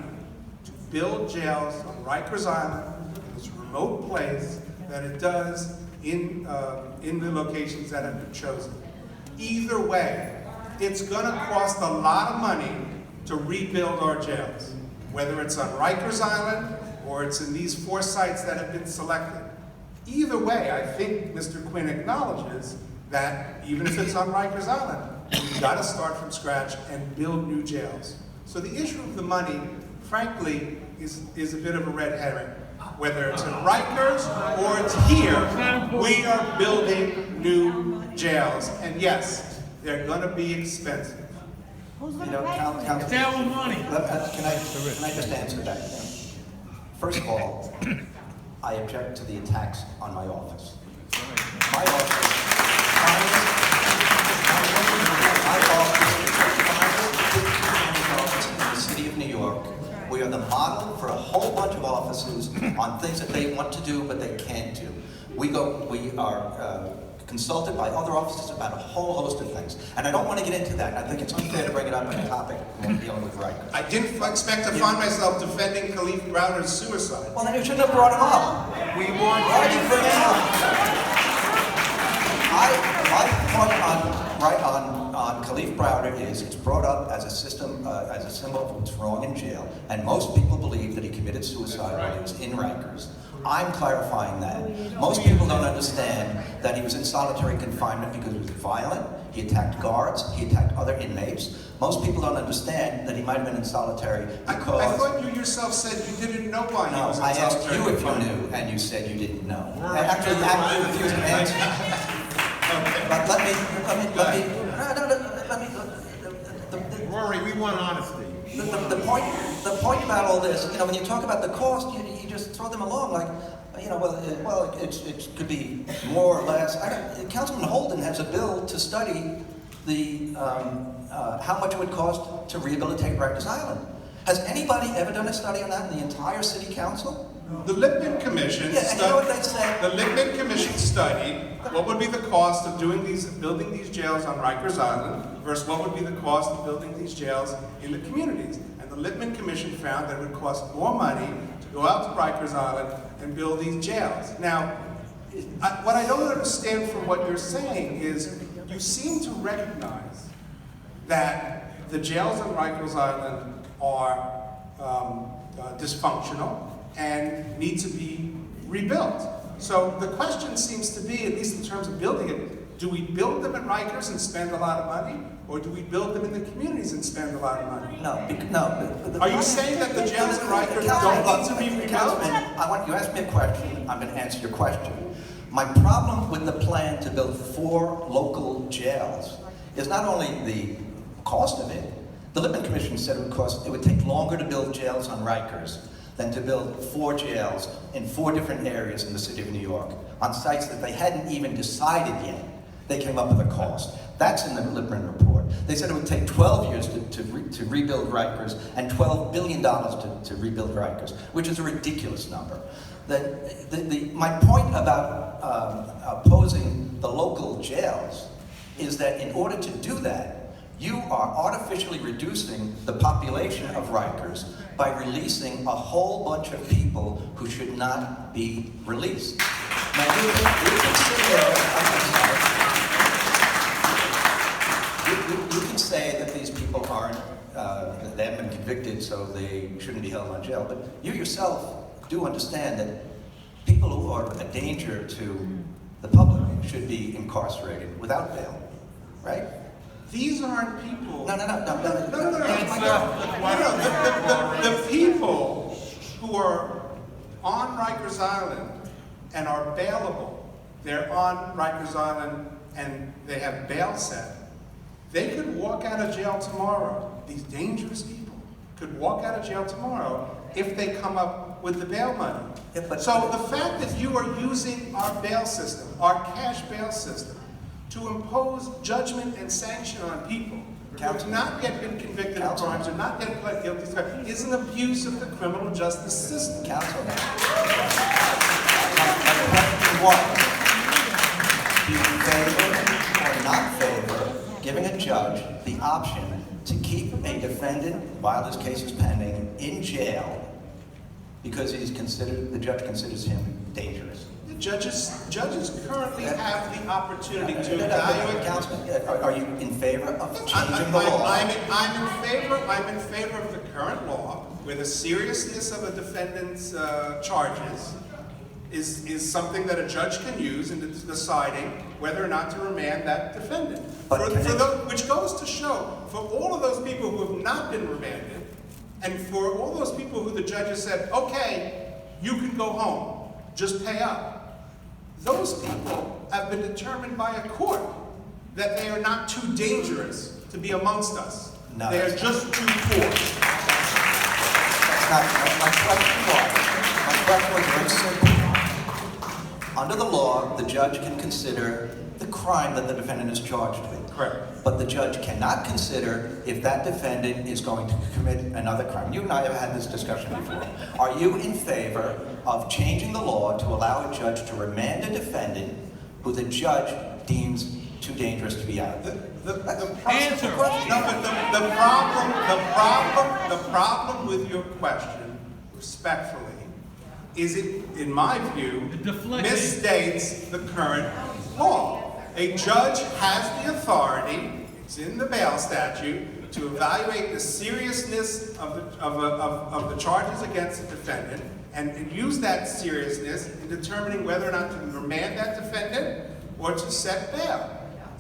to build jails on Rikers Island, in this remote place, than it does in the locations that have been chosen. Either way, it's gonna cost a lot of money to rebuild our jails, whether it's on Rikers Island or it's in these 4 sites that have been selected. Either way, I think Mr. Quinn acknowledges that even if it's on Rikers Island, we've got to start from scratch and build new jails. So the issue of the money, frankly, is a bit of a red herring. Whether it's in Rikers or it's here, we are building new jails. And yes, they're going to be expensive. You know, Councilman, It's our money. can I just answer that? First of all, I object to the attacks on my office. My office in the city of New York. We are the model for a whole bunch of offices on things that they want to do but they can't do. We are consulted by other offices about a whole host of things. And I don't want to get into that. I think it's unfair to bring it up on a topic when we're dealing with Rikers. I didn't expect to find myself defending Khalif Browder's suicide. Well, then you shouldn't have brought him up. Why did you bring it up? My point on Khalif Browder is it's brought up as a system, as a symbol of what's wrong in jail, and most people believe that he committed suicide when he was in Rikers. I'm clarifying that. Most people don't understand that he was in solitary confinement because he was violent, he attacked guards, he attacked other inmates. Most people don't understand that he might have been in solitary because... I thought you yourself said you didn't know why he was in I asked solitary you if you confinement. knew, and you said you didn't know. Actually, you refused to answer. But Rory, we want honesty. the point about all this, you know, when you talk about the cost, you just throw them along like, you know, well, it could be more or less. Councilman Holden has a bill to study the how much it would cost to rehabilitate Rikers Island. Has anybody ever done a study on that in the entire city council? The Lippman Commission and you know what they say? The Lippman Commission studied what would be the cost of building these jails on Rikers Island versus what would be the cost of building these jails in the communities. And the Lippman Commission found that it would cost more money to go out to Rikers Island and build these jails. Now, what I don't understand from what you're saying is you seem to recognize that the jails on Rikers Island are dysfunctional and need to be rebuilt. So the question seems to be, at least in terms of building it, do we build them at Rikers and spend a lot of money, or do we build them in the communities and spend a lot of money? No. Are you saying that the jails at Rikers don't need to be rebuilt? Councilman, you asked me a question, I'm going to answer your question. My problem with the plan to build 4 local jails is not only the cost of it. The Lippman Commission said it would take longer to build jails on Rikers than to build 4 jails in 4 different areas in the city of New York on sites that they hadn't even decided yet. They came up with a cost. That's in the Lippman report. They said it would take 12 years to rebuild Rikers and $12 billion to rebuild Rikers, which is a ridiculous number. My point about opposing the local jails is that in order to do that, you are artificially reducing the population of Rikers by releasing a whole bunch of people who should not be released. Now, you can sit there, you can say that these people aren't, they haven't been convicted, so they shouldn't be held on jail, but you yourself do understand that people who are a danger to the public should be incarcerated without bail, right? These aren't people. No. The people who are on Rikers Island and are bailable, they're on Rikers Island and they have bail set. They could walk out of jail tomorrow. These dangerous people could walk out of jail tomorrow if they come up with the bail money. So the fact that you are using our bail system, our cash bail system, to impose judgment and sanction on people who have not yet been convicted of crimes, or not yet pled guilty to crimes, is an abuse of the criminal justice system. Councilman. My question was, do you favor or not favor giving a judge the option to keep a defendant, while his case is pending, in jail because the judge considers him dangerous? The judges currently have the opportunity to evaluate. Councilman, are you in favor of changing the law? I'm in favor of the current law, where the seriousness of a defendant's charges is something that a judge can use in deciding whether or not to remand that defendant. Which goes to show, for all of those people who have not been remanded, and for all those people who the judge has said, okay, you can go home, just pay up. Those people have been determined by a court that they are not too dangerous to be amongst us. No, they are just too poor. My question was very simple. Under the law, the judge can consider the crime that the defendant is charged with. Correct. But the judge cannot consider if that defendant is going to commit another crime. You and I have had this discussion before. Are you in favor of changing the law to allow a judge to remand a defendant who the judge deems too dangerous to be out? The problem with your question, respectfully, is it, in my view, misstates the current law. A judge has the authority, it's in the bail statute, to evaluate the seriousness of the charges against the defendant and use that seriousness in determining whether or not to remand that defendant or to set bail.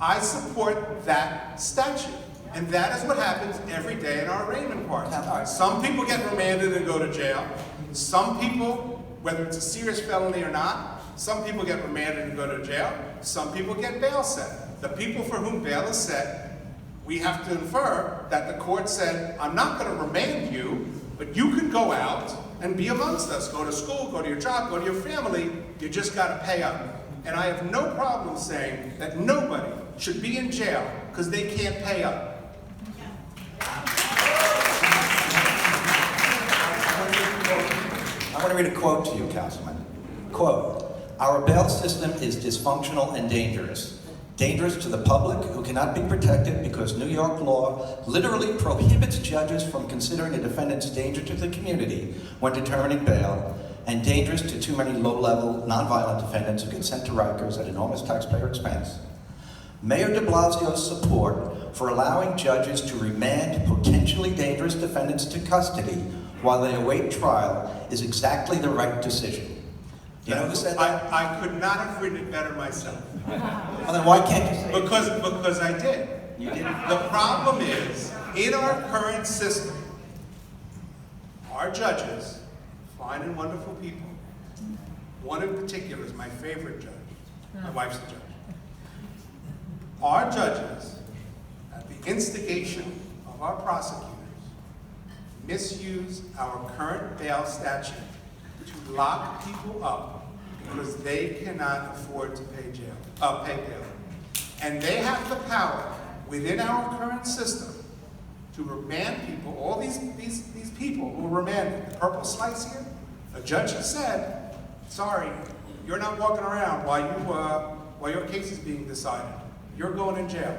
I support that statute. And that is what happens every day in our arraignment courts. Some people get remanded and go to jail. Some people, whether it's a serious felony or not, some people get remanded and go to jail. Some people get bail set. The people for whom bail is set, we have to infer that the court said, I'm not going to remand you, but you can go out and be amongst us. Go to school, go to your job, go to your family. You just got to pay up. And I have no problem saying that nobody should be in jail because they can't pay up. I want to read a quote to you, Councilman. Quote, "Our bail system is dysfunctional and dangerous. Dangerous to the public, who cannot be protected because New York law literally prohibits judges from considering a defendant's danger to the community when determining bail, and dangerous to too many low-level, nonviolent defendants who get sent to Rikers at enormous taxpayer expense. Mayor de Blasio's support for allowing judges to remand potentially dangerous defendants to custody while they await trial is exactly the right decision." You know who said that? I could not have written it better myself. Well, then why can't you say it? Because I did. You did. The problem is, in our current system, our judges, fine and wonderful people, one in particular is my favorite judge. My wife's a judge. Our judges, at the instigation of our prosecutors, misuse our current bail statute to lock people up because they cannot afford to pay bail. And they have the power within our current system to remand people, all these people who are remanded. The purple slice here, a judge has said, sorry, you're not walking around while your case is being decided. You're going in jail.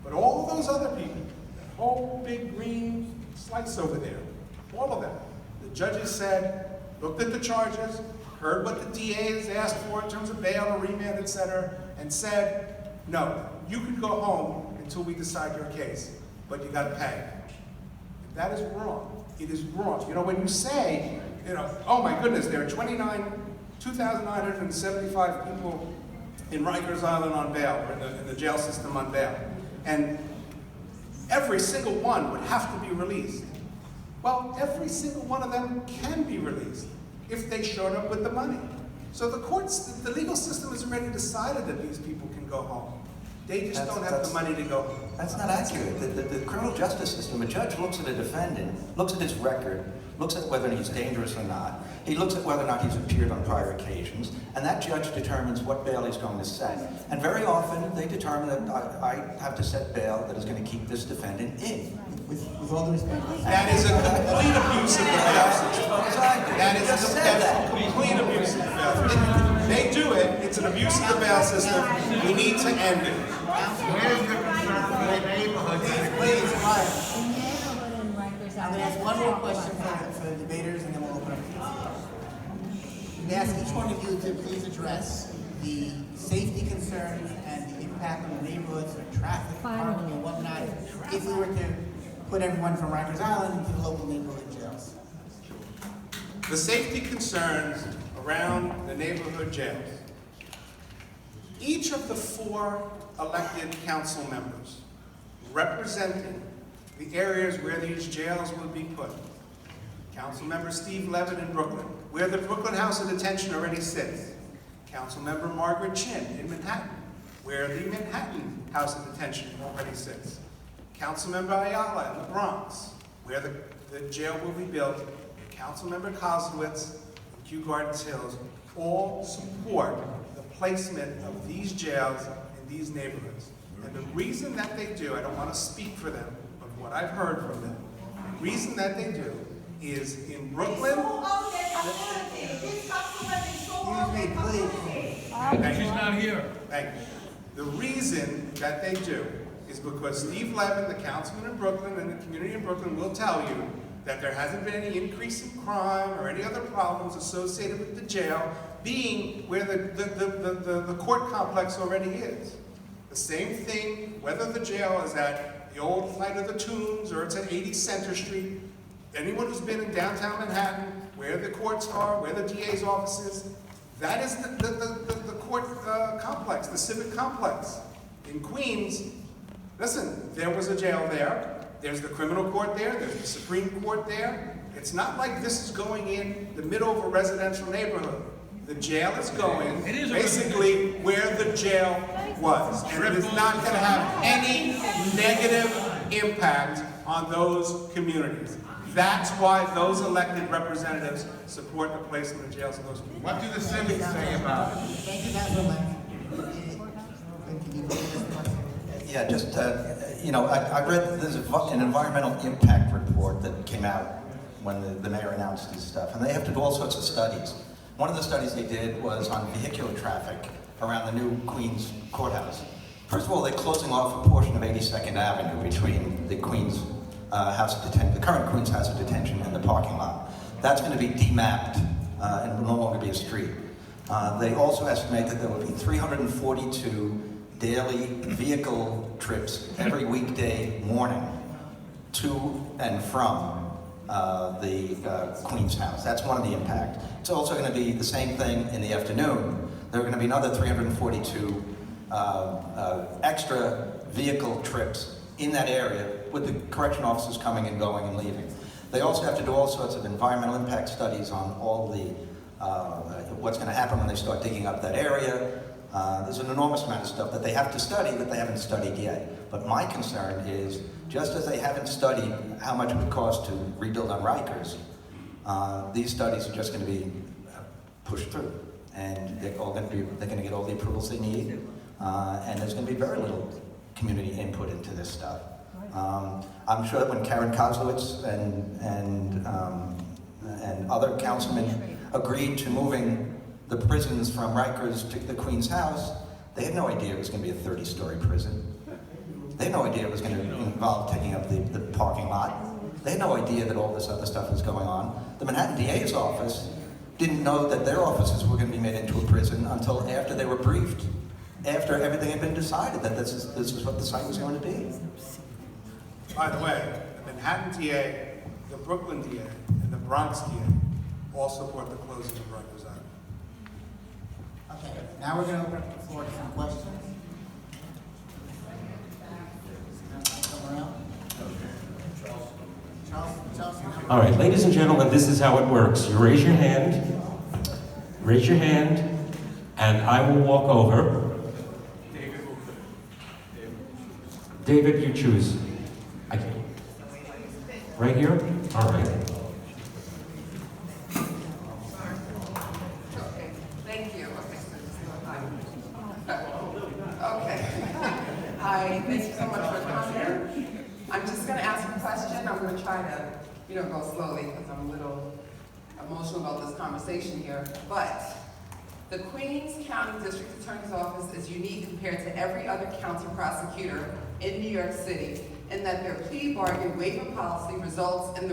But all those other people, that whole big green slice over there, all of them, the judges said, looked at the charges, heard what the DA has asked for in terms of bail or remand, etc., and said, no, you can go home until we decide your case, but you got to pay. That is wrong. It is wrong. You know, when you say, oh my goodness, there are 2,975 people in Rikers Island on bail, or in the jail system on bail, and every single one would have to be released. Well, every single one of them can be released if they showed up with the money. So the courts, the legal system has already decided that these people can go home. They just don't have the money to go. That's not accurate. The criminal justice system, a judge looks at a defendant, looks at his record, looks at whether he's dangerous or not. He looks at whether or not he's appeared on prior occasions, and that judge determines what bail he's going to set. And very often, they determine that I have to set bail that is going to keep this defendant in. With all due respect, That is a complete abuse of the bail system. That is a complete abuse of the bail system. They do it, it's an abuse of the bail system. We need to end it. Where's the concern for the neighborhood? please, quiet. The neighborhood in Rikers I'm Island. gonna ask one more question for the debaters, and then we'll open up to the I'm gonna ask each one of you to please address the safety concerns and the impact on the neighborhoods, or traffic, parking, and whatnot, if we were to put everyone from Rikers Island into the local neighborhood jails. The safety concerns around the neighborhood jails. Each of the 4 elected council members representing the areas where these jails would be put. Councilmember Steve Levin in Brooklyn, where the Brooklyn House of Detention already sits. Councilmember Margaret Chin in Manhattan, where the Manhattan House of Detention already sits. Councilmember Ayala in the Bronx, where the jail will be built. Councilmember Kozlowitz in Kew Gardens Hills all support the placement of these jails in these neighborhoods. And the reason that they do, I don't want to speak for them, but what I've heard from them, the reason that they do is in Brooklyn. Excuse me, please. She's not here. Thank you. The reason that they do is because Steve Levin, the councilman in Brooklyn, and the community in Brooklyn will tell you that there hasn't been any increase in crime or any other problems associated with the jail being where the court complex already is. The same thing, whether the jail is at the old Flight of the Tombs or it's at 80 Center Street. Anyone who's been in downtown Manhattan, where the courts are, where the DA's office is, that is the court complex, the civic complex. In Queens, listen, there was a jail there. There's the criminal court there. There's the Supreme Court there. It's not like this is going in the middle of a residential neighborhood. The jail is going basically where the jail was. And it is not going to have any negative impact on those communities. That's why those elected representatives support the placement of jails in those communities. What do the civics say about it? Thank you, Councilman. Yeah, just, I read, there's an environmental impact report that came out when the mayor announced this stuff, and they have to do all sorts of studies. One of the studies they did was on vehicular traffic around the new Queens courthouse. First of all, they're closing off a portion of 82nd Avenue between the Queens House of Detention, the current Queens House of Detention, and the parking lot. That's going to be demapped and will no longer be a street. They also estimate that there will be 342 daily vehicle trips every weekday morning to and from the Queen's House. That's one of the impact. It's also going to be the same thing in the afternoon. There are going to be another 342 extra vehicle trips in that area with the correction officers coming and going and leaving. They also have to do all sorts of environmental impact studies on all the what's going to happen when they start digging up that area. There's an enormous amount of stuff that they have to study that they haven't studied yet. But my concern is, just as they haven't studied how much it would cost to rebuild on Rikers, these studies are just going to be pushed through. And they're going to get all the approvals they need. And there's going to be very little community input into this stuff. I'm sure that when Karen Kozlowitz and other councilmen agreed to moving the prisons from Rikers to the Queen's House, they had no idea it was going to be a 30-story prison. They had no idea it was going to involve taking up the parking lot. They had no idea that all this other stuff was going on. The Manhattan DA's office didn't know that their offices were going to be made into a prison until after they were briefed, after everything had been decided that this is what the site was going to be. By the way, the Manhattan DA, the Brooklyn DA, and the Bronx DA all support the closing of Rikers Island. Okay, now we're going to open up the floor to some questions. Someone else? Charles? All right, ladies and gentlemen, this is how it works. You raise your hand, and I will walk over. David, you choose. Right here? All right. Okay, thank you. Okay. Hi, thank you so much for coming. I'm just going to ask a question. I'm going to try to, go slowly because I'm a little emotional about this conversation here. But the Queens County District Attorney's Office is unique compared to every other county prosecutor in New York City in that their plea bargain waiver policy results in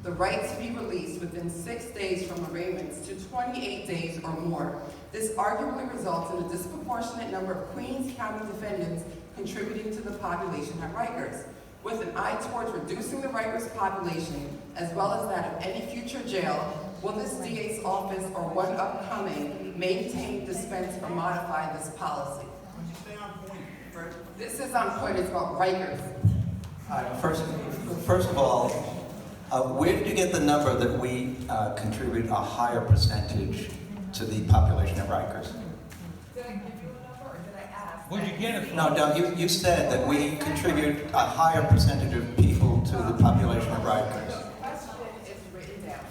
the right to be released within 6 days from arraignments to 28 days or more. This arguably results in a disproportionate number of Queens County defendants contributing to the population at Rikers. With an eye towards reducing the Rikers population, as well as that of any future jail, will this DA's office or one upcoming maintain, dispense, or modify this policy? This is on point, it's about Rikers. First of all, where did you get the number that we contribute a higher percentage to the population of Rikers? Did I give you a number or did I ask? Where'd you get it from? No, you said that we contribute a higher percentage of people to the population of Rikers. The question is written down.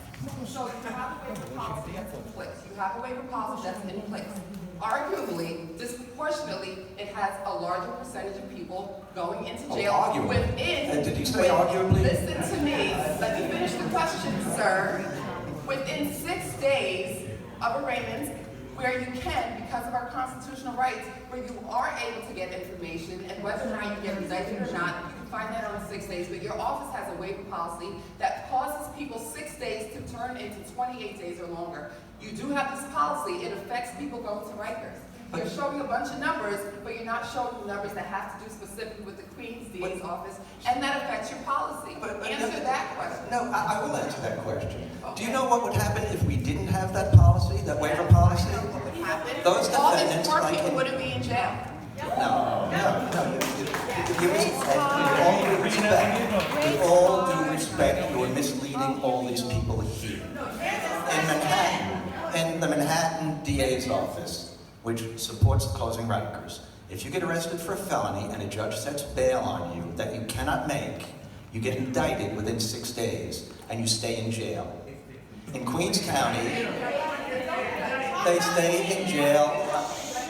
So you have a waiver policy that's in place. You have a waiver policy that's in place. Arguably, disproportionately, it has a larger percentage of people going into jail Arguably. within. Did you say arguably? Listen to me. Let me finish the question, sir. Within 6 days of arraignments, where you can, because of our constitutional rights, where you are able to get information, and whether or not you get indicted or not, you can find that on 6 days. But your office has a waiver policy that causes people 6 days to turn into 28 days or longer. You do have this policy. It affects people going to Rikers. You're showing a bunch of numbers, but you're not showing the numbers that have to do specifically with the Queens DA's office, and that affects your policy. Answer that question. No, I will answer that question. Do you know what would happen if we didn't have that policy, that waiver policy? What would happen? Those All these defendants, poor like people in- wouldn't be in jail. No. With all due respect, you're misleading all these people here. In Manhattan, in the Manhattan DA's office, which supports closing Rikers, if you get arrested for a felony and a judge sets bail on you that you cannot make, you get indicted within 6 days and you stay in jail. In Queens County, they stay in jail.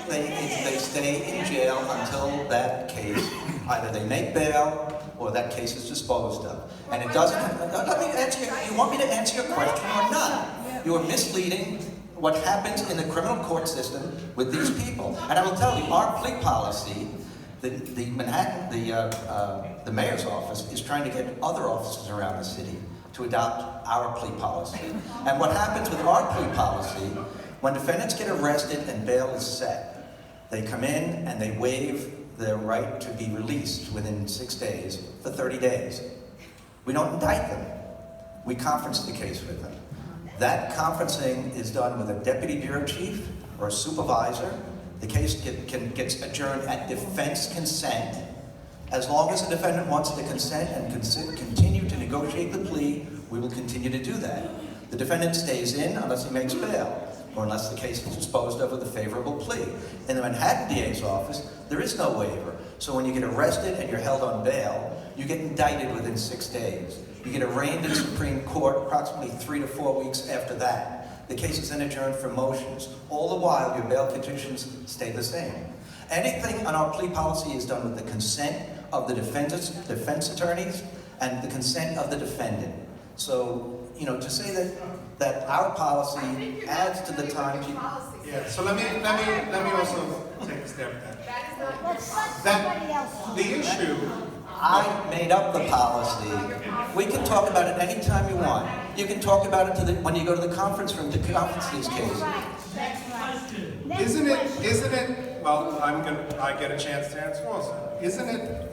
They stay in jail until that case, either they make bail or that case is disposed of. And it doesn't, let me answer you want me to answer your question or not? You are misleading what happens in the criminal court system with these people. And I will tell you, our plea policy, the Manhattan, the mayor's office is trying to get other offices around the city to adopt our plea policy. And what happens with our plea policy, when defendants get arrested and bail is set, they come in and they waive their right to be released within 6 days for 30 days. We don't indict them. We conference the case with them. That conferencing is done with a deputy bureau chief or a supervisor. The case gets adjourned at defense consent. As long as the defendant wants to consent and continue to negotiate the plea, we will continue to do that. The defendant stays in unless he makes bail, or unless the case is disposed of with a favorable plea. In the Manhattan DA's office, there is no waiver. So when you get arrested and you're held on bail, you get indicted within 6 days. You get arraigned in Supreme Court approximately 3 to 4 weeks after that. The case is then adjourned for motions. All the while, your bail conditions stay the same. Anything on our plea policy is done with the consent of the defense attorneys and the consent of the defendant. So, to say that our policy adds to the time. Yeah, so let me also take a step back. That is not Let's let somebody else. The issue, I made up the policy. We can talk about it anytime you want. You can talk about it when you go to the conference room to conference these cases. That's right. isn't it, well, I get a chance to answer also. Isn't it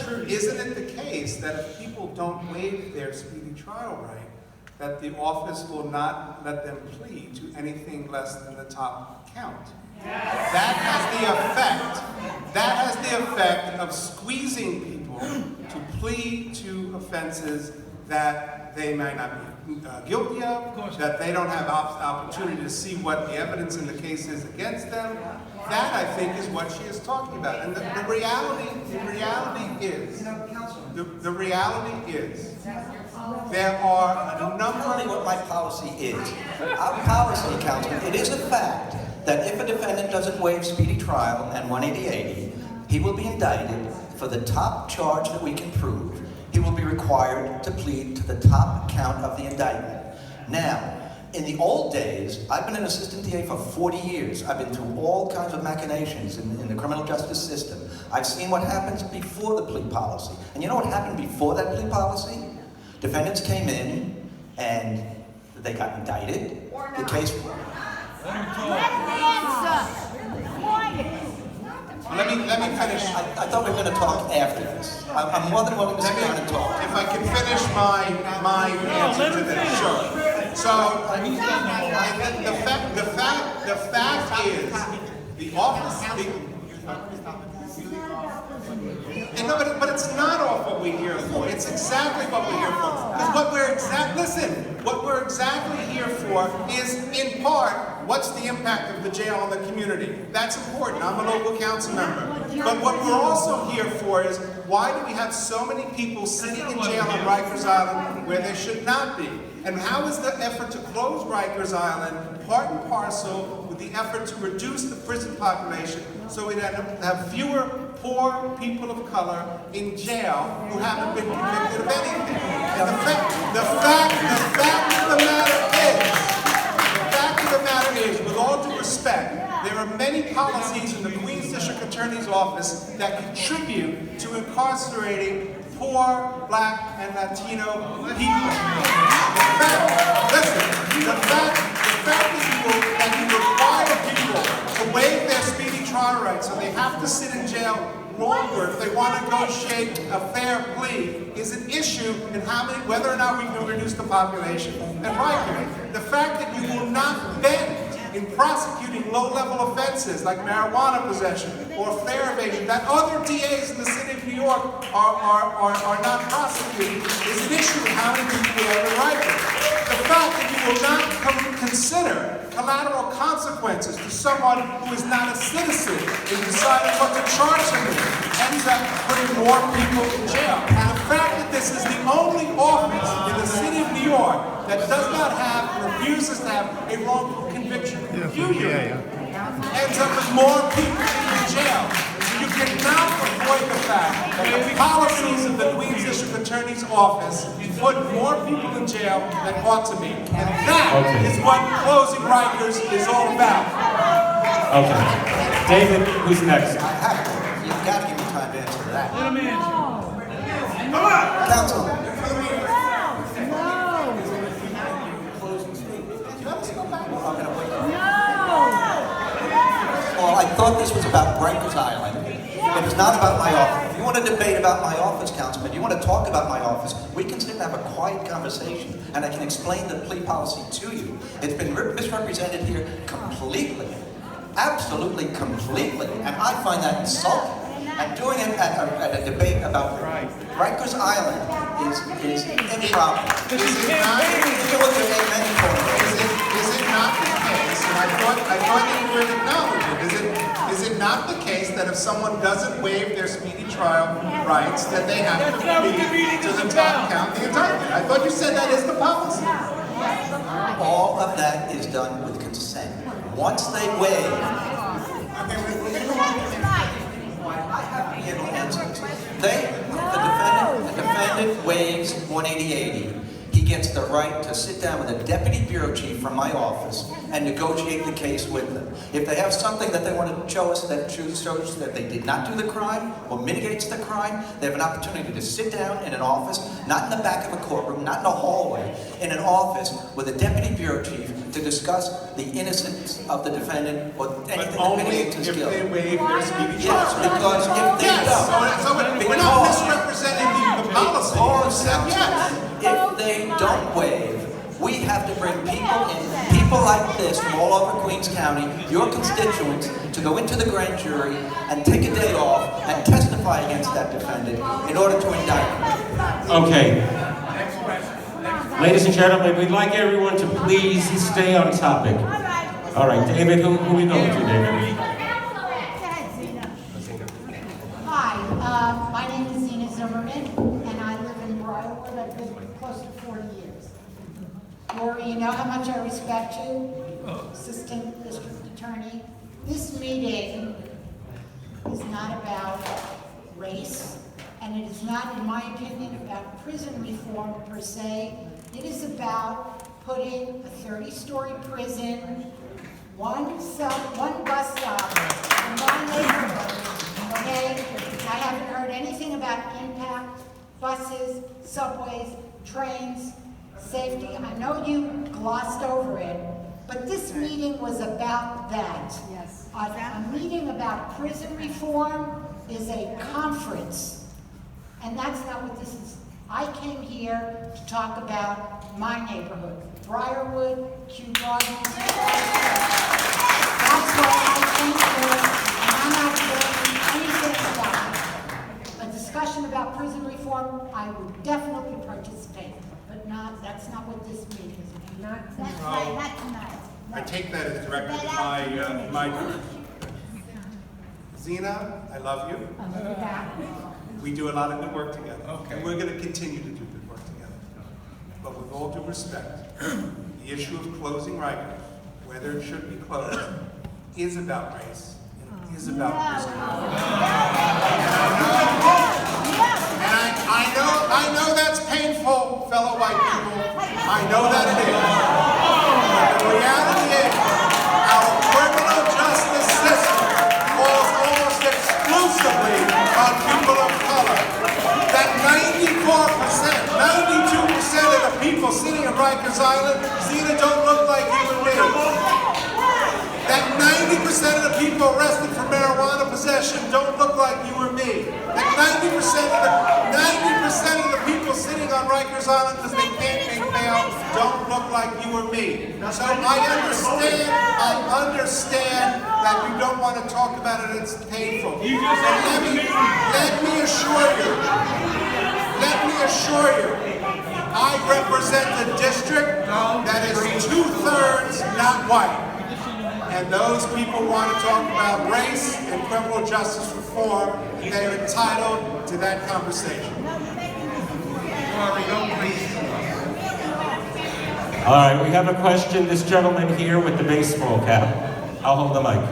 true, isn't it the case that if people don't waive their speedy trial right, that the office will not let them plead to anything less than the top count? That has the effect of squeezing people to plead to offenses that they might not be guilty of, that they don't have opportunity to see what the evidence in the case is against them. That, I think, is what she is talking about. And the reality is, the reality is, there are a Tell me number what my policy is. Our policy, Councilman, it is a fact that if a defendant doesn't waive speedy trial and 180, he will be indicted for the top charge that we can prove. He will be required to plead to the top count of the indictment. Now, in the old days, I've been an assistant DA for 40 years. I've been through all kinds of machinations in the criminal justice system. I've seen what happens before the plea policy. And you know what happened before that plea policy? Defendants came in and they got indicted. The case. Let me finish. I thought we were going to talk after this. I'm more than willing to sit down and talk. If I can finish my answer to this, sure. So, the fact is, the office. No, but it's not off what we're here for. It's exactly what we're here for. Because what we're exactly here for is, in part, what's the impact of the jail on the community? That's important. I'm a local council member. But what we're also here for is, why do we have so many people sitting in jail on Rikers Island where they should not be? And how is the effort to close Rikers Island part and parcel with the effort to reduce the prison population so we have fewer poor people of color in jail who haven't been convicted of anything? And the fact of the matter is, with all due respect, there are many policies in the Queens District Attorney's Office that contribute to incarcerating poor, Black, and Latino people. The fact that you require people to waive their speedy trial rights so they have to sit in jail longer if they want to negotiate a fair plea is an issue in whether or not we can reduce the population. And Riker, the fact that you will not bend in prosecuting low-level offenses like marijuana possession or fare evasion that other DAs in the city of New York are not prosecuting is an issue in how many people we have in Rikers. The fact that you will not consider collateral consequences to someone who is not a citizen in deciding what to charge them with ends up putting more people in jail. And the fact that this is the only office in the city of New York that does not have, refuses to have a wrongful conviction usually ends up with more people in jail. You cannot avoid the fact that the policies of the Queens District Attorney's Office put more people in jail than ought to be. And that is what closing Rikers is all about. Okay. David, who's next? You've got to give me time to answer that. Let him answer. Come on! Councilman. Well, I thought this was about Rikers Island. It was not about my office. If you want to debate about my office, Councilman, you want to talk about my office, we can sit and have a quiet conversation, and I can explain the plea policy to you. It's been misrepresented here completely. Absolutely completely. And I find that insulting. And doing it at a debate about Rikers Island is improper. Is it not the case, and I thought that you would acknowledge it, is it not the case that if someone doesn't waive their speedy trial rights, that they have to plead to the top count the indictment? I thought you said that is the policy. All of that is done with consent. Once they waive, the defendant waives 180. He gets the right to sit down with a deputy bureau chief from my office and negotiate the case with them. If they have something that they want to show us that shows that they did not do the crime or mitigates the crime, they have an opportunity to sit down in an office, not in the back of a courtroom, not in a hallway, in an office with a deputy bureau chief to discuss the innocence of the defendant or anything that mitigates his guilt. But only if they waive their speedy Yes, trial. because if they don't. So we're not misrepresenting the policy. Yes. If they don't waive, we have to bring people like this from all over Queens County, your constituents, to go into the grand jury and take a day off and testify against that defendant in order to indict him. Okay. Ladies and gentlemen, we'd like everyone to please stay on topic. All right, David, who are we going to, David? Hi, my name is Zena Zimmerman, and I live in Briarwood. I've lived close to 40 years. Rory, you know how much I respect you, Assistant District Attorney. This meeting is not about race, and it is not, in my opinion, about prison reform per se. It is about putting a 30-story prison, one bus stop in my neighborhood, okay? I haven't heard anything about impact, buses, subways, trains, safety. I know you glossed over it, but this meeting was about that. Yes. A meeting about prison reform is a conference, and that's not what this is. I came here to talk about my neighborhood, Briarwood, Kew Gardens. That's what I came here, and I'm not saying anything about it. A discussion about prison reform, I would definitely participate, but that's not what this meeting is about. That's right, not tonight. I take that as directed to my direction. Zena, I love you. We do a lot of good work together. Okay. And we're going to continue to do good work together. But with all due respect, the issue of closing Rikers, whether it should be closed, is about race and is about prison. And I know that's painful, fellow white people. I know that it is. But the reality is, our criminal justice system falls almost exclusively on people of color. That 94%, 92% of the people sitting in Rikers Island, Zena, don't look like you and me. That 90% of the people arrested for marijuana possession don't look like you or me. That 90% of the people sitting on Rikers Island because they can't make bail don't look like you or me. So I understand that you don't want to talk about it, it's painful. Let me assure you, I represent a district that is 2/3 not white. And those people want to talk about race and criminal justice reform, and they're entitled to that conversation. All right, we have a question. This gentleman here with the baseball cap. I'll hold the mic.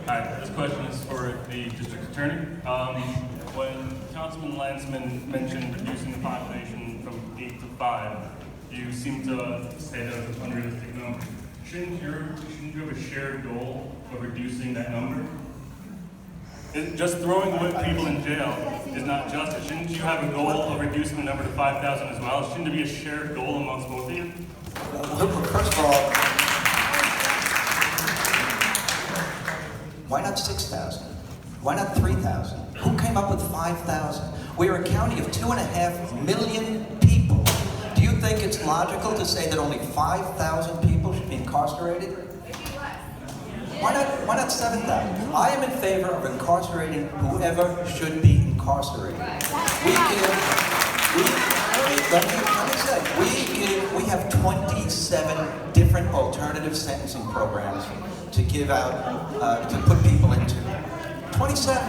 Hi, this question is for the district attorney. When Councilman Lancman mentioned reducing the population from 8 to 5, you seem to say that was an unrealistic number. Shouldn't you have a shared goal of reducing that number? Just throwing people in jail is not justice. Shouldn't you have a goal of reducing the number to 5,000 as well? Shouldn't there be a shared goal amongst both of you? First of all, why not 6,000? Why not 3,000? Who came up with 5,000? We are a county of 2.5 million people. Do you think it's logical to say that only 5,000 people should be incarcerated? Why not 7,000? I am in favor of incarcerating whoever should be incarcerated. We have 27 different alternative sentencing programs to give out, to put people into. 27.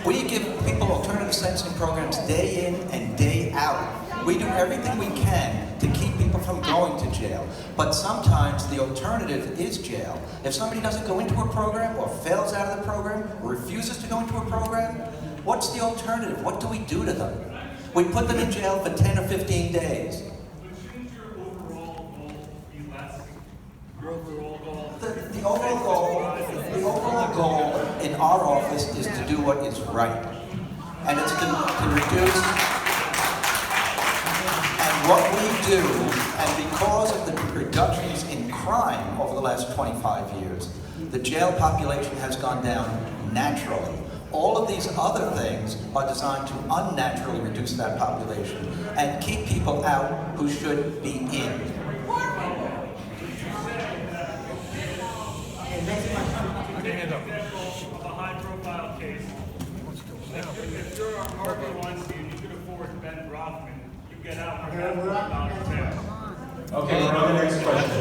We give people alternative sentencing programs day in and day out. We do everything we can to keep people from going to jail. But sometimes the alternative is jail. If somebody doesn't go into a program or fails out of the program or refuses to go into a program, what's the alternative? What do we do to them? We put them in jail for 10 or 15 days. But shouldn't your overall goal be less? Your overall goal? The overall goal in our office is to do what is right. And it's to reduce. And what we do, and because of the reductions in crime over the last 25 years, the jail population has gone down naturally. All of these other things are designed to unnaturally reduce that population and keep people out who should be in. Of a high-profile case. If you're Harvey Weinstein, you could afford Ben Rothman, you get out for $500 bail. Okay, we're on the next question.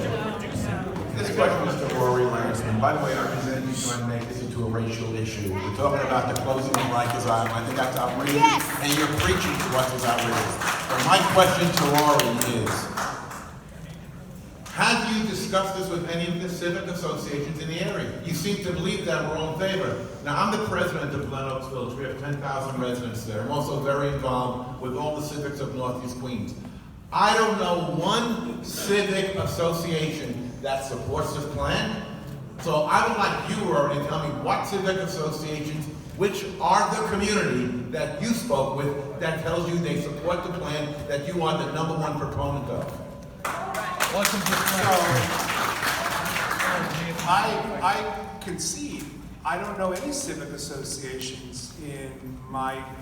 This question is to Rory Lancman. By the way, I resent you trying to make this into a racial issue. We're talking about the closing of Rikers Island. I think that's outrageous, and you're preaching to us is outrageous. But my question to Rory is, have you discussed this with any of the civic associations in the area? You seem to believe that we're all in favor. Now, I'm the president of Glen Oaks Village. We have 10,000 residents there. I'm also very involved with all the civics of Northeast Queens. I don't know one civic association that supports this plan. So I would like you, Rory, to tell me what civic associations, which are the community that you spoke with, that tells you they support the plan that you are the #1 proponent of. I concede, I don't know any civic associations in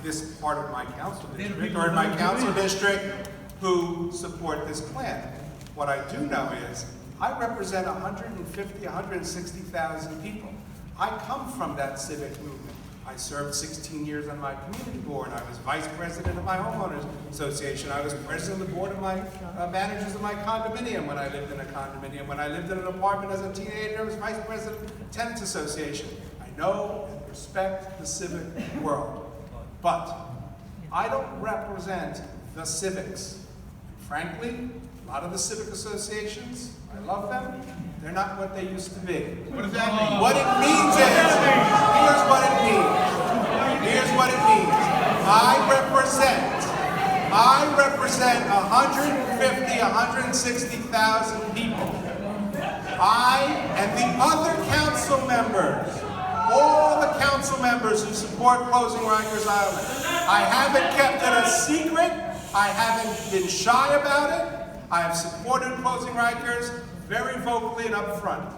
this part of my council district or in my council district who support this plan. What I do know is I represent 150, 160,000 people. I come from that civic movement. I served 16 years on my community board. I was vice president of my homeowners association. I was president of the board of my managers of my condominium when I lived in a condominium. When I lived in an apartment as a teenager, I was vice president of the tenants association. I know and respect the civic world, but I don't represent the civics. Frankly, a lot of the civic associations, I love them, they're not what they used to be. What does that mean? What it means is, here's what it means. Here's what it means. I represent 150, 160,000 people. I and the other council members, all the council members who support closing Rikers Island, I haven't kept it a secret. I haven't been shy about it. I have supported closing Rikers very vocally and upfront.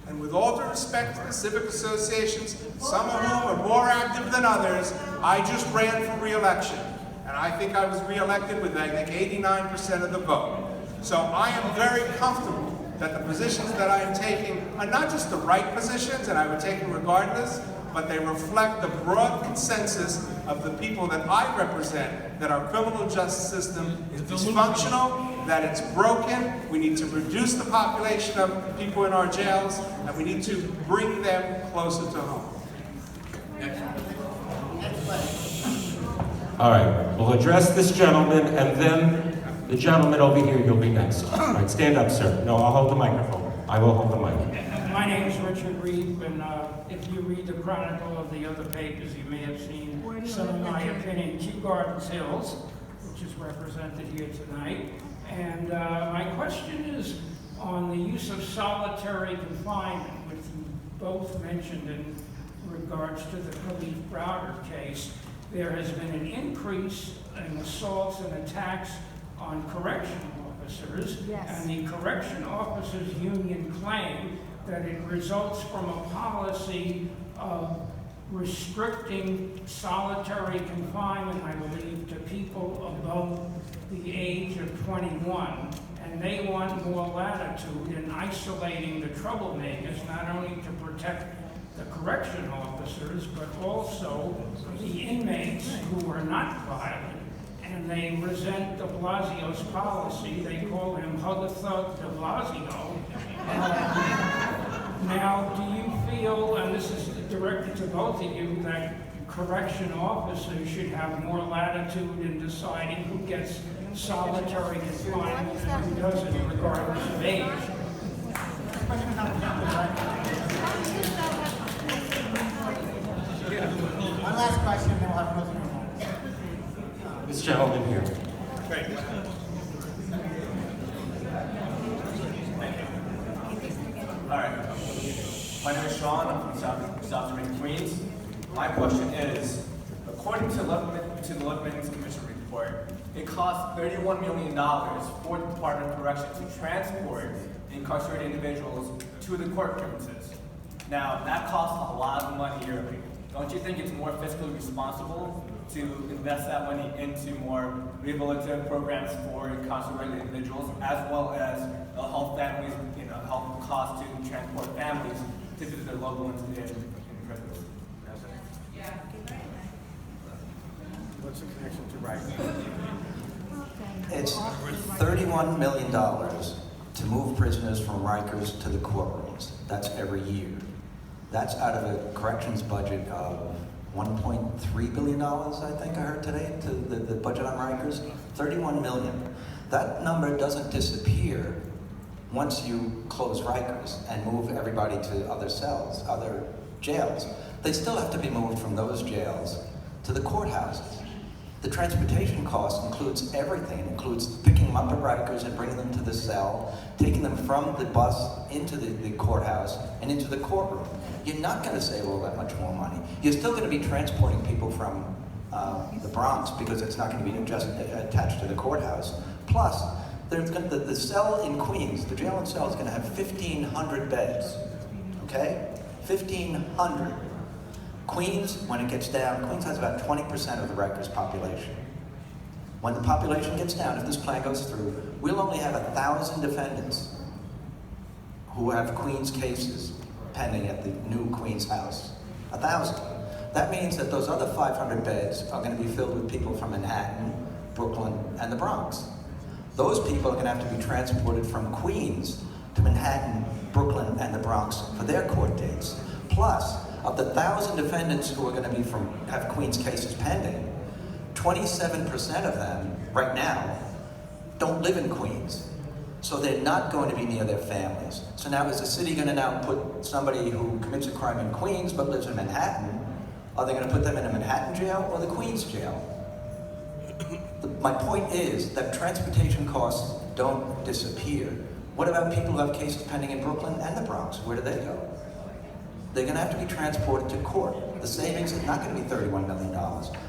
And with all due respect to the civic associations, some of whom are more active than others, I just ran for re-election. And I think I was re-elected with, I think, 89% of the vote. So I am very comfortable that the positions that I am taking are not just the right positions, and I would take them regardless, but they reflect the broad consensus of the people that I represent, that our criminal justice system is dysfunctional, that it's broken, we need to reduce the population of people in our jails, and we need to bring them closer to home. All right, we'll address this gentleman, and then the gentleman over here, you'll be next. All right, stand up, sir. No, I'll hold the microphone. I will hold the mic. My name is Richard Reed, and if you read the chronicle of the other papers, you may have seen some of my opinion. Kew Gardens Hills, which is represented here tonight. And my question is on the use of solitary confinement, which you both mentioned in regards to the Khalif Browder case. There has been an increase in assaults and attacks on correctional officers, and the correction officers union claim that it results from a policy of restricting solitary confinement, I believe, to people above the age of 21. And they want more latitude in isolating the troublemakers, not only to protect the correction officers, but also the inmates who are not violent. And they resent de Blasio's policy. They call him Hug-a-Thug de Blasio. Now, do you feel, and this is directed to both of you, that correction officers should have more latitude in deciding who gets solitary confinement and who doesn't, regardless of age? One last question, then we'll have closing remarks. This gentleman here. Great. All right. My name is Sean. I'm from South Marine, Queens. My question is, according to the Lancman's Commission report, it costs $31 million for the Department of Corrections to transport incarcerated individuals to the court premises. Now, that costs a lot of money yearly. Don't you think it's more fiscally responsible to invest that money into more rehabilitative programs for incarcerated individuals, as well as help families, help costs to transport families to visit their loved ones in prisons? What's the connection to Rikers? It's $31 million to move prisoners from Rikers to the courtrooms. That's every year. That's out of a corrections budget of $1.3 billion, I think I heard today, to the budget on Rikers. 31 million. That number doesn't disappear once you close Rikers and move everybody to other cells, other jails. They still have to be moved from those jails to the courthouses. The transportation cost includes everything. It includes picking them up at Rikers and bringing them to the cell, taking them from the bus into the courthouse and into the courtroom. You're not going to save all that much more money. You're still going to be transporting people from the Bronx because it's not going to be just attached to the courthouse. Plus, the cell in Queens, the jail and cell is going to have 1,500 beds, okay? 1,500. Queens, when it gets down, Queens has about 20% of the Rikers population. When the population gets down, if this plan goes through, we'll only have 1,000 defendants who have Queens cases pending at the new Queens house. 1,000. That means that those other 500 beds are going to be filled with people from Manhattan, Brooklyn, and the Bronx. Those people are going to have to be transported from Queens to Manhattan, Brooklyn, and the Bronx for their court dates. Plus, of the 1,000 defendants who are going to be have Queens cases pending, 27% of them, right now, don't live in Queens. So they're not going to be near their families. So now is the city going to now put somebody who commits a crime in Queens but lives in Manhattan, are they going to put them in a Manhattan jail or the Queens jail? My point is that transportation costs don't disappear. What about people who have cases pending in Brooklyn and the Bronx? Where do they go? They're going to have to be transported to court. The savings is not going to be $31 million.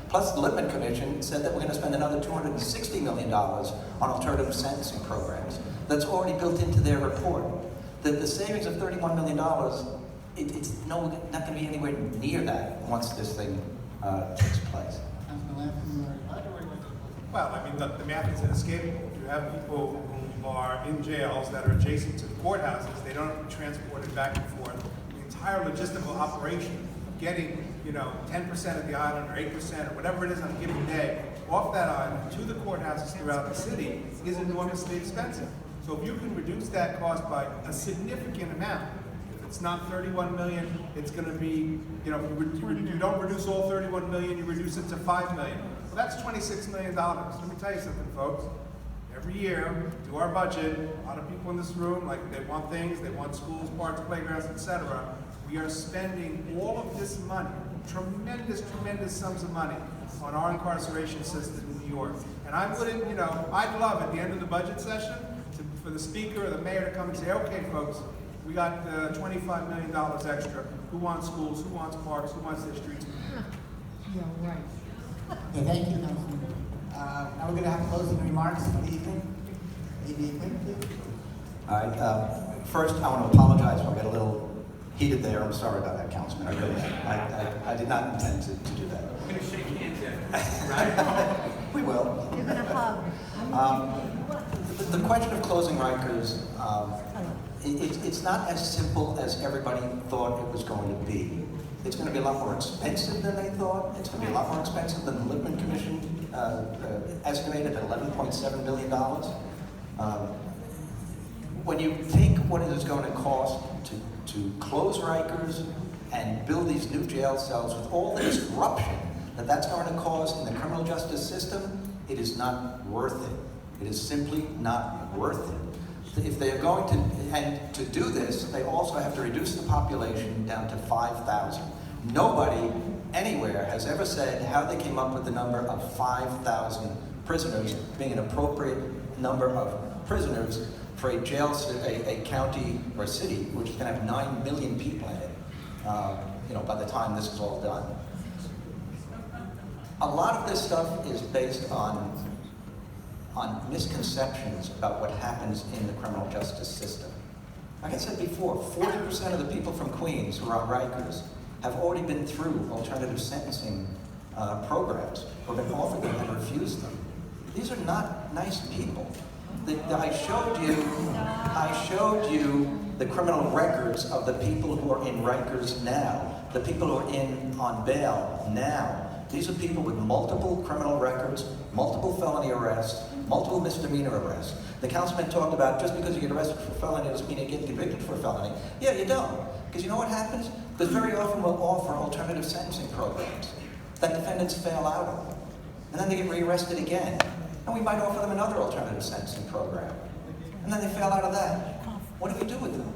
Plus, the Lippman Commission said that we're going to spend another $260 million on alternative sentencing programs. That's already built into their report. The savings of $31 million, it's not going to be anywhere near that once this thing takes place. Well, I mean, the math is inescapable. You have people who are in jails that are adjacent to the courthouses. They don't have to be transported back and forth. The entire logistical operation of getting, 10% of the island or 8% or whatever it is on a given day off that island to the courthouses throughout the city is enormously expensive. So if you can reduce that cost by a significant amount, if it's not 31 million, it's going to be, you don't reduce all 31 million, you reduce it to 5 million. Well, that's $26 million. Let me tell you something, folks. Every year, do our budget, a lot of people in this room, like they want things, they want schools, parks, playgrounds, etc. We are spending all of this money, tremendous sums of money on our incarceration system in New York. And I wouldn't, I'd love at the end of the budget session for the speaker or the mayor to come and say, okay, folks, we got $25 million extra. Who wants schools? Who wants parks? Who wants their streets? Yeah, right. Yeah, thank you, Councilman. Now we're going to have closing remarks for the evening. Maybe Quinn, please. All right. First, I want to apologize if I got a little heated there. I'm sorry about that, Councilman. I really am. I did not intend to do that. We're going to shake hands after, right? We will. You're going to hug. The question of closing Rikers, it's not as simple as everybody thought it was going to be. It's going to be a lot more expensive than they thought. It's going to be a lot more expensive than the Lippman Commission estimated at $11.7 billion. When you think what it is going to cost to close Rikers and build these new jail cells with all the disruption that's going to cause in the criminal justice system, it is not worth it. It is simply not worth it. If they are going to, and to do this, they also have to reduce the population down to 5,000. Nobody anywhere has ever said how they came up with the number of 5,000 prisoners being an appropriate number of prisoners for a jail, a county or city, which is going to have 9 million people in it, by the time this is all done. A lot of this stuff is based on misconceptions about what happens in the criminal justice system. Like I said before, 40% of the people from Queens who are on Rikers have already been through alternative sentencing programs or been offered them and refused them. These are not nice people. I showed you the criminal records of the people who are in Rikers now, the people who are on bail now. These are people with multiple criminal records, multiple felony arrests, multiple misdemeanor arrests. The councilman talked about just because you get arrested for a felony doesn't mean you get convicted for a felony. Yeah, you don't. Because you know what happens? Because very often we'll offer alternative sentencing programs that defendants fail out of. And then they get rearrested again. And we might offer them another alternative sentencing program. And then they fail out of that. What do we do with them?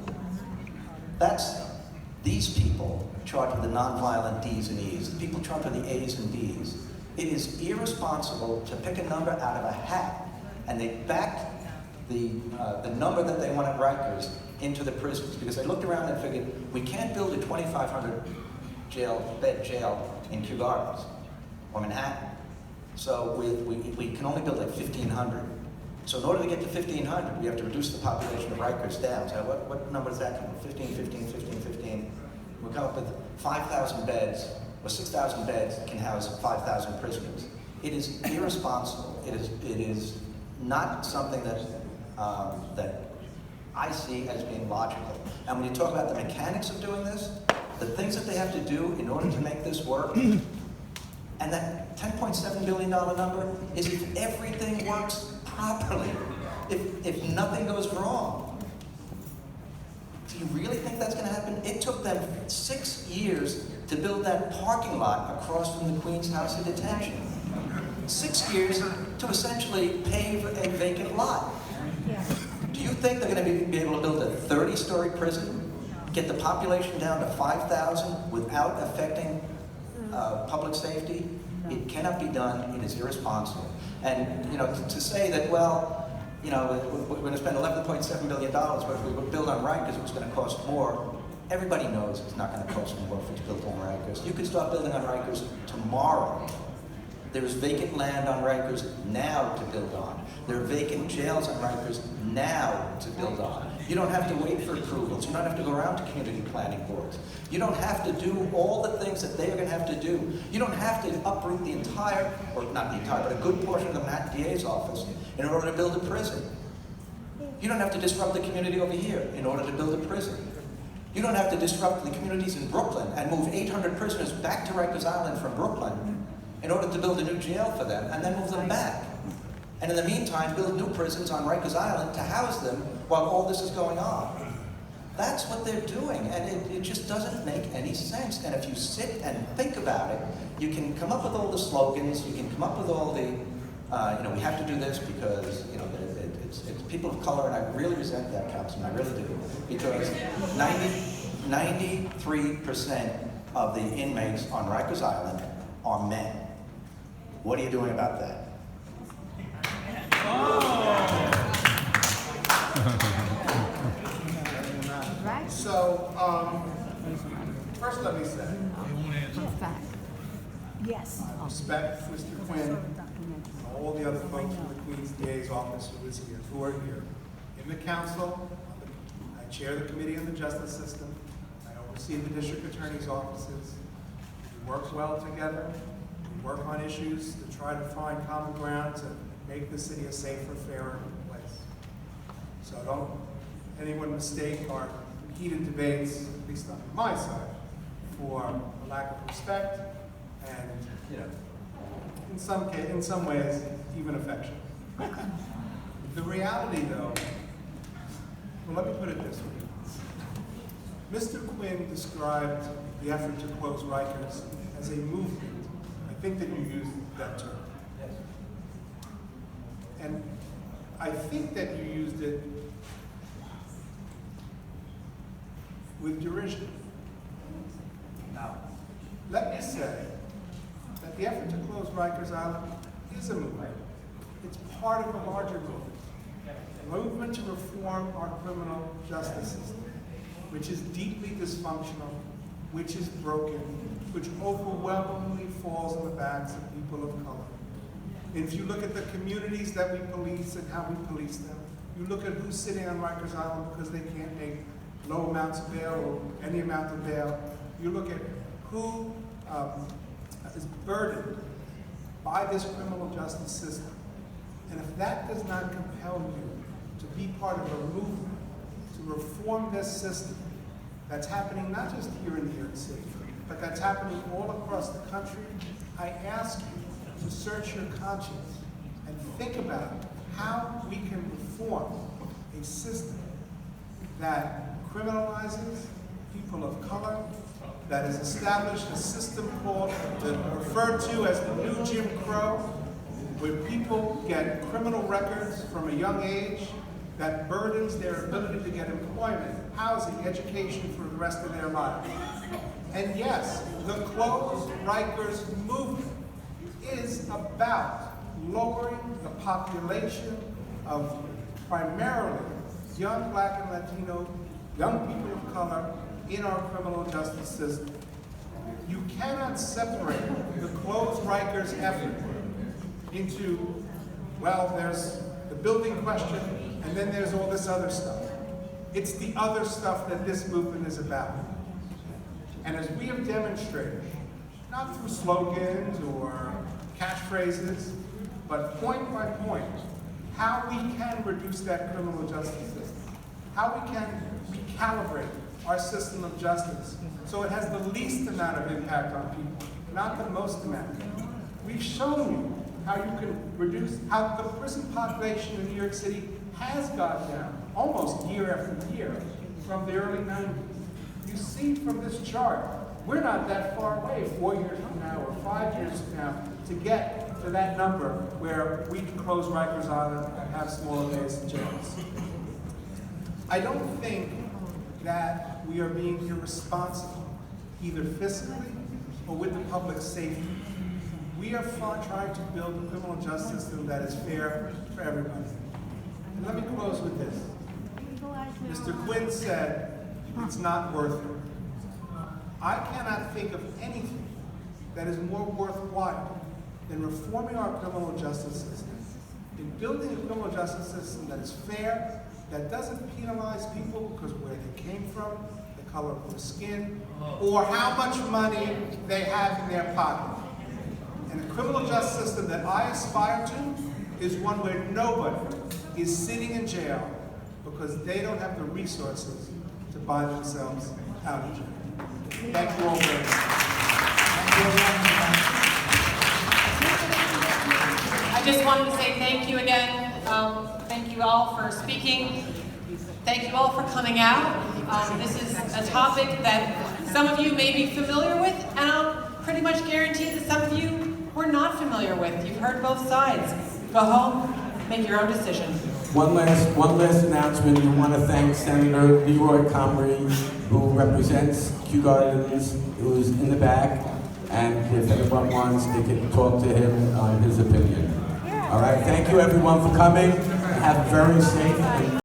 That's these people charged with the nonviolent D's and E's, the people charged with the A's and B's. It is irresponsible to pick a number out of a hat, and they backed the number that they wanted Rikers into the prisons, because they looked around and figured, we can't build a 2,500 bed jail in Kew Gardens or Manhattan. So we can only build like 1,500. So in order to get to 1,500, we have to reduce the population of Rikers down. So what number does that come up? 15, 15, 15, 15. We'll come up with 5,000 beds, or 6,000 beds can house 5,000 prisoners. It is irresponsible. It is not something that I see as being logical. And when you talk about the mechanics of doing this, the things that they have to do in order to make this work, and that $10.7 billion number is if everything works properly, if nothing goes wrong. Do you really think that's going to happen? It took them 6 years to build that parking lot across from the Queen's House of Detention. 6 years to essentially pave a vacant lot. Do you think they're going to be able to build a 30-story prison, get the population down to 5,000 without affecting public safety? It cannot be done. It is irresponsible. And to say that, well, we're going to spend $11.7 billion, but if we would build on Rikers, it's going to cost more. Everybody knows it's not going to cost more if it's built on Rikers. You can start building on Rikers tomorrow. There is vacant land on Rikers now to build on. There are vacant jails on Rikers now to build on. You don't have to wait for approvals. You don't have to go around to community planning boards. You don't have to do all the things that they are going to have to do. You don't have to uproot the entire, or not the entire, but a good portion of the Manhattan DA's office in order to build a prison. You don't have to disrupt the community over here in order to build a prison. You don't have to disrupt the communities in Brooklyn and move 800 prisoners back to Rikers Island from Brooklyn in order to build a new jail for them and then move them back. And in the meantime, build new prisons on Rikers Island to house them while all this is going on. That's what they're doing, and it just doesn't make any sense. And if you sit and think about it, you can come up with all the slogans, you can come up with all the, we have to do this because, it's people of color, and I really resent that, Councilman, I really do. Because 93% of the inmates on Rikers Island are men. What are you doing about that? So, first let me say, Yes. I respect Mr. Quinn and all the other folks from the Queen's DA's office who are here. In the council, I chair the Committee on the Justice System. I oversee the District Attorney's offices. We work well together. We work on issues to try to find common ground to make the city a safer, fairer place. So don't anyone mistake our heated debates, at least on my side, for a lack of respect and, in some ways, even affection. The reality, though, well, let me put it this way. Mr. Quinn described the effort to close Rikers as a movement. I think that you used that term. And I think that you used it with derision. Now, let me say that the effort to close Rikers Island is a movement. It's part of a larger movement. A movement to reform our criminal justice system, which is deeply dysfunctional, which is broken, which overwhelmingly falls on the backs of people of color. And if you look at the communities that we police and how we police them, you look at who's sitting on Rikers Island because they can't make low amounts of bail or any amount of bail. You look at who is burdened by this criminal justice system. And if that does not compel you to be part of a movement to reform this system that's happening not just here in New York City, but that's happening all across the country, I ask you to search your conscience and think about how we can reform a system that criminalizes people of color, that has established a system called, referred to as the new Jim Crow, where people get criminal records from a young age that burdens their ability to get employment, housing, education for the rest of their lives. And yes, the Close Rikers movement is about lowering the population of primarily young Black and Latino, young people of color in our criminal justice system. You cannot separate the Close Rikers effort into, well, there's the building question, and then there's all this other stuff. It's the other stuff that this movement is about. And as we have demonstrated, not through slogans or catchphrases, but point by point, how we can reduce that criminal justice system, how we can recalibrate our system of justice so it has the least amount of impact on people, not the most amount. We've shown you how you can reduce, how the prison population in New York City has gone down almost year after year from the early 90s. You see from this chart, we're not that far away, 4 years from now or 5 years from now, to get to that number where we can close Rikers Island and have smaller days in jails. I don't think that we are being irresponsible, either fiscally or with the public safety. We are trying to build a criminal justice system that is fair for everybody. And let me close with this. Mr. Quinn said it's not worth it. I cannot think of anything that is more worthwhile than reforming our criminal justice system, in building a criminal justice system that is fair, that doesn't penalize people because of where they came from, the color of their skin, or how much money they have in their pocket. And a criminal justice system that I aspire to is one where nobody is sitting in jail because they don't have the resources to buy themselves out of jail. Thank you all very much. I just wanted to say thank you again. Thank you all for speaking. Thank you all for coming out. This is a topic that some of you may be familiar with, and I'll pretty much guarantee that some of you were not familiar with. You've heard both sides. Go home, make your own decision. One last announcement. We want to thank Senator Leroy Comrie, who represents Kew Gardens, who is in the back, and if anyone wants, they can talk to him on his opinion. All right, thank you everyone for coming. Have a very safe and